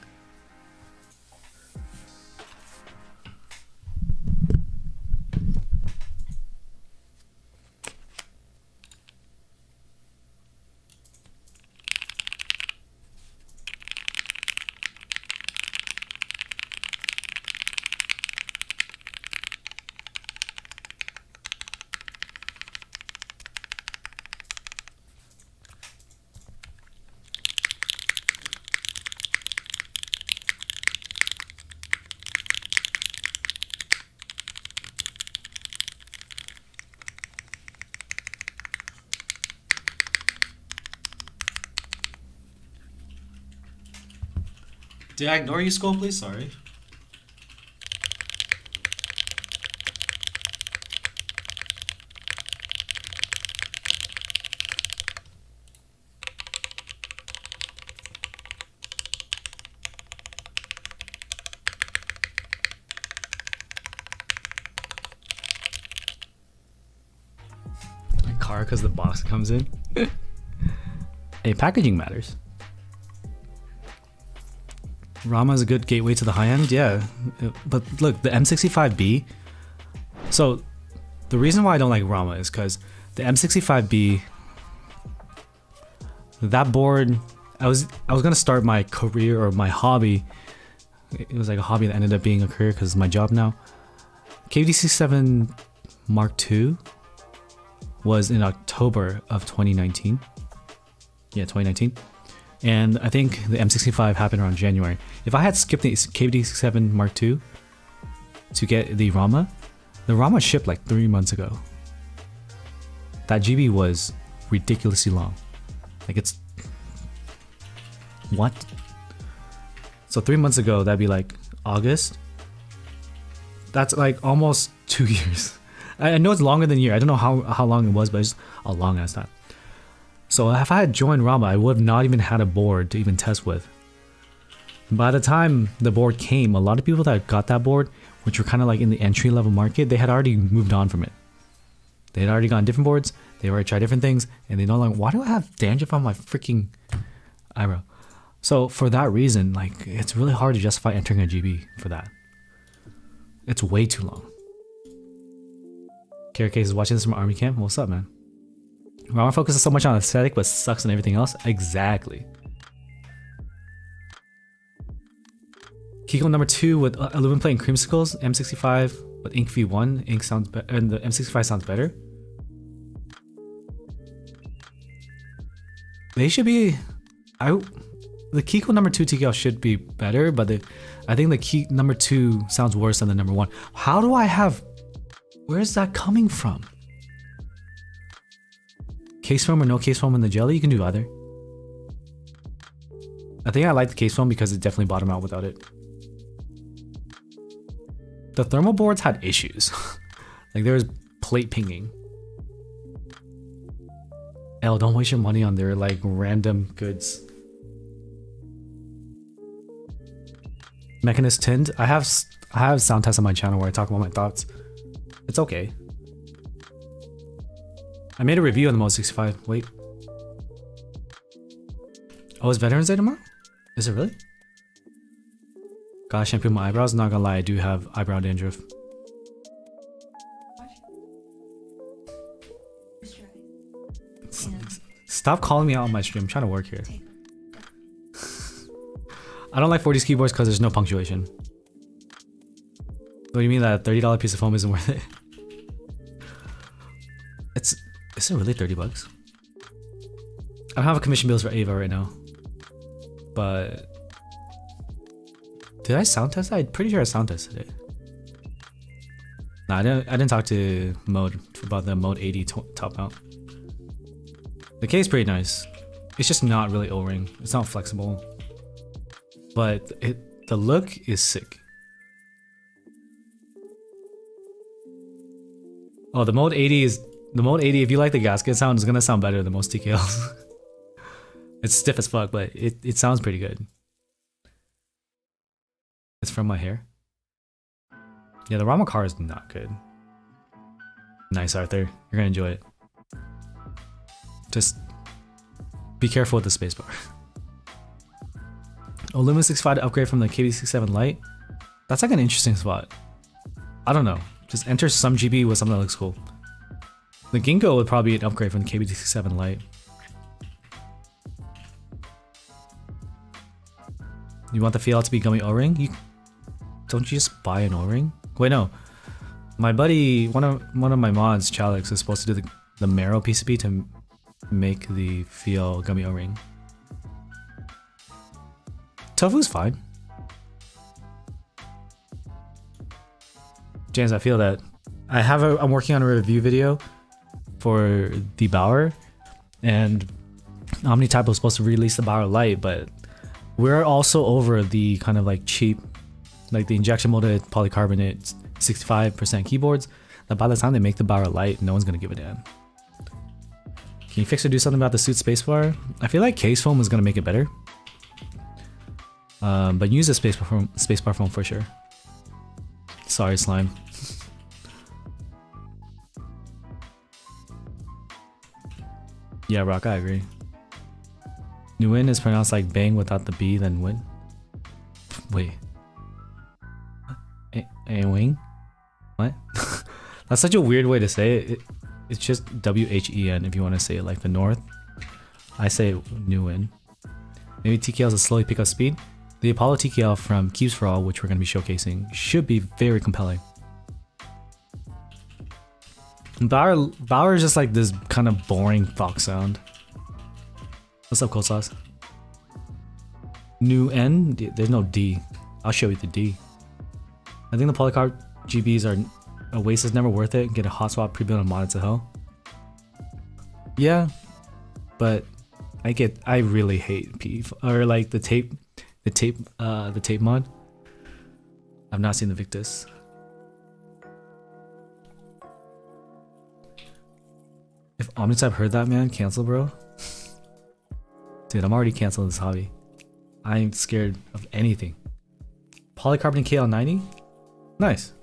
Did I ignore you, Skull, please? Sorry. My car, because the box comes in. Hey, packaging matters. Rama is a good gateway to the high end, yeah. But look, the M65B. So, the reason why I don't like Rama is because the M65B, that board, I was gonna start my career or my hobby. It was like a hobby that ended up being a career because it's my job now. KVD67 Mark II was in October of 2019. Yeah, 2019. And I think the M65 happened around January. If I had skipped the KVD67 Mark II to get the Rama shipped like 3 months ago. That GB was ridiculously long. Like it's... What? So 3 months ago, that'd be like August. That's like almost 2 years. I know it's longer than a year. I don't know how long it was, but it's a long ass time. So if I had joined Rama, I would have not even had a board to even test with. By the time the board came, a lot of people that got that board, which were kind of like in the entry level market, they had already moved on from it. They had already gone different boards, they already tried different things, and they know like, why do I have dandruff on my freaking eyebrow? So for that reason, like it's really hard to justify entering a GB for that. It's way too long. Case is watching this from Army Camp. What's up, man? Rama focuses so much on aesthetic but sucks on everything else. Exactly. Kiko number 2 with aluminum plate and creamsicles. M65 with Ink V1. Ink sounds better, and the M65 sounds better. They should be. The Kiko number 2 TKL should be better, but I think the key number 2 sounds worse than the number 1. How do I have? Where's that coming from? Case foam or no case foam in the jelly? You can do either. I think I like the case foam because it definitely bottomed out without it. The thermal boards had issues. Like there was plate pinging. L, don't waste your money on their like random goods. Mechanist Tinned. I have sound tests on my channel where I talk about my thoughts. It's okay. I made a review on the Mode 65. Wait. Oh, it's Veterans Day tomorrow? Is it really? Gotta shampoo my eyebrows. Not gonna lie, I do have eyebrow dandruff. Stop calling me out on my stream. I'm trying to work here. I don't like 40s keyboards because there's no punctuation. What do you mean that $30 piece of foam isn't worth it? Is it really 30 bucks? I don't have a commission bills for Ava right now. But did I sound test that? I'm pretty sure I sound tested it. Nah, I didn't talk to Mode about the Mode 80 top mount. The case is pretty nice. It's just not really O-ring. It's not flexible. But the look is sick. Oh, the Mode 80 is... The Mode 80, if you like the gasket sound, it's gonna sound better than most TKLs. It's stiff as fuck, but it sounds pretty good. It's from my hair. Yeah, the Rama car is not good. Nice, Arthur. You're gonna enjoy it. Just be careful with the spacebar. Oh, ellora65 to upgrade from the KVD67 Lite. That's like an interesting spot. I don't know. Just enter some GB with something that looks cool. The Ginkgo would probably be an upgrade from the KVD67 Lite. You want the feel to be gummy O-ring? Don't you just buy an O-ring? Wait, no. My buddy, one of my mods, Chalix, is supposed to do the marrow PCB to make the feel gummy O-ring. Tofu's fine. James, I feel that. I'm working on a review video for the Bauer, and Omnitype was supposed to release the Bauer Lite, but We're also over the kind of like cheap, like the injection molded polycarbonate 65% keyboards, that by the time they make the Bauer light, no one's gonna give a damn. Can you fix or do something about the suit spacebar? I feel like case foam is gonna make it better. But use the spacebar foam for sure. Sorry, slime. Yeah, Rock, I agree. Nguyen is pronounced like bang without the B, then win. Wait. A wing? What? That's such a weird way to say it. It's just W-H-E-N if you want to say it like the North. I say Nguyen. Maybe TKLs to slowly pick up speed. The Apollo TKL from Keeps for All, which we're going to be showcasing, should be very compelling. Bauer is just like this kind of boring Fox sound. What's up, Cold Sauce? New N? There's no D. I'll show you the D. I think the Polycarb GBs are a waste. Is never worth it. Get a hot swap pre-built and modded to hell. Yeah, but I really hate P or like the tape mod. I've not seen the Victus. If Omnitype heard that, man, cancel, bro. Dude, I'm already canceling this hobby. I ain't scared of anything. Polycarbonate KL90? Nice.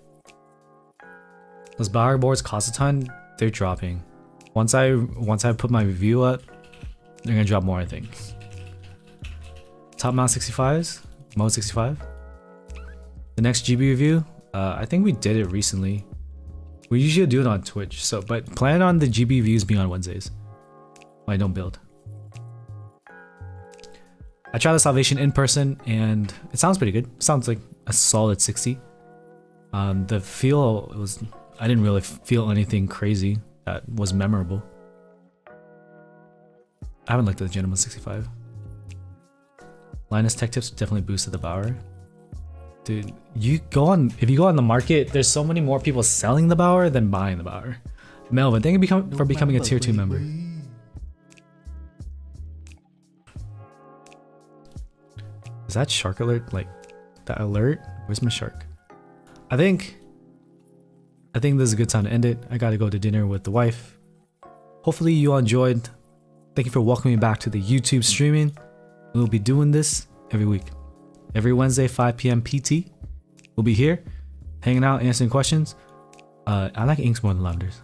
Those Bauer boards cost a ton. They're dropping. Once I put my review up, they're gonna drop more, I think. Top mount 65s, mode 65. The next GB review, I think we did it recently. We usually do it on Twitch, so but plan on the GB reviews being on Wednesdays. When I don't build. I tried the Salvation in person and it sounds pretty good. It sounds like a solid 60. The feel was, I didn't really feel anything crazy that was memorable. I haven't looked at the Gentleman 65. Linus Tech Tips definitely boosted the Bauer. Dude, if you go on the market, there's so many more people selling the Bauer than buying the Bauer. Melvin, thank you for becoming a tier 2 member. Is that shark alert? Like that alert? Where's my shark? I think this is a good time to end it. I gotta go to dinner with the wife. Hopefully you all enjoyed. Thank you for welcoming me back to the YouTube streaming. We'll be doing this every week. Every Wednesday, 5 p.m. PT. We'll be here, hanging out, answering questions. I like inks more than lavenders.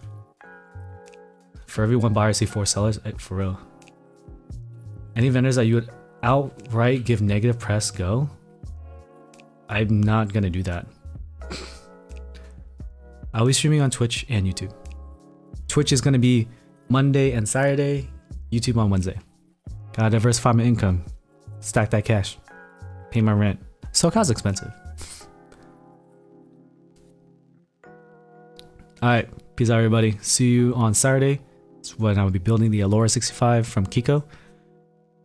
For every one buyer, I see 4 sellers. For real. Any vendors that you would outright give negative press, go? I'm not gonna do that. I'll be streaming on Twitch and YouTube. Twitch is gonna be Monday and Saturday. YouTube on Wednesday. Gotta diversify my income. Stack that cash. Pay my rent. SoCal's expensive. Alright, peace out everybody. See you on Saturday. It's when I will be building the ellora65 from Kiko.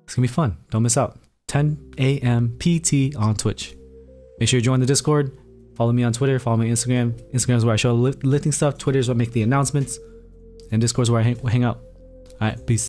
It's gonna be fun. Don't miss out. 10 a.m. PT on Twitch. Make sure you join the Discord. Follow me on Twitter. Follow me on Instagram. Instagram is where I show lifting stuff. Twitter is where I make the announcements. And Discord is where I hang out. Alright, peace.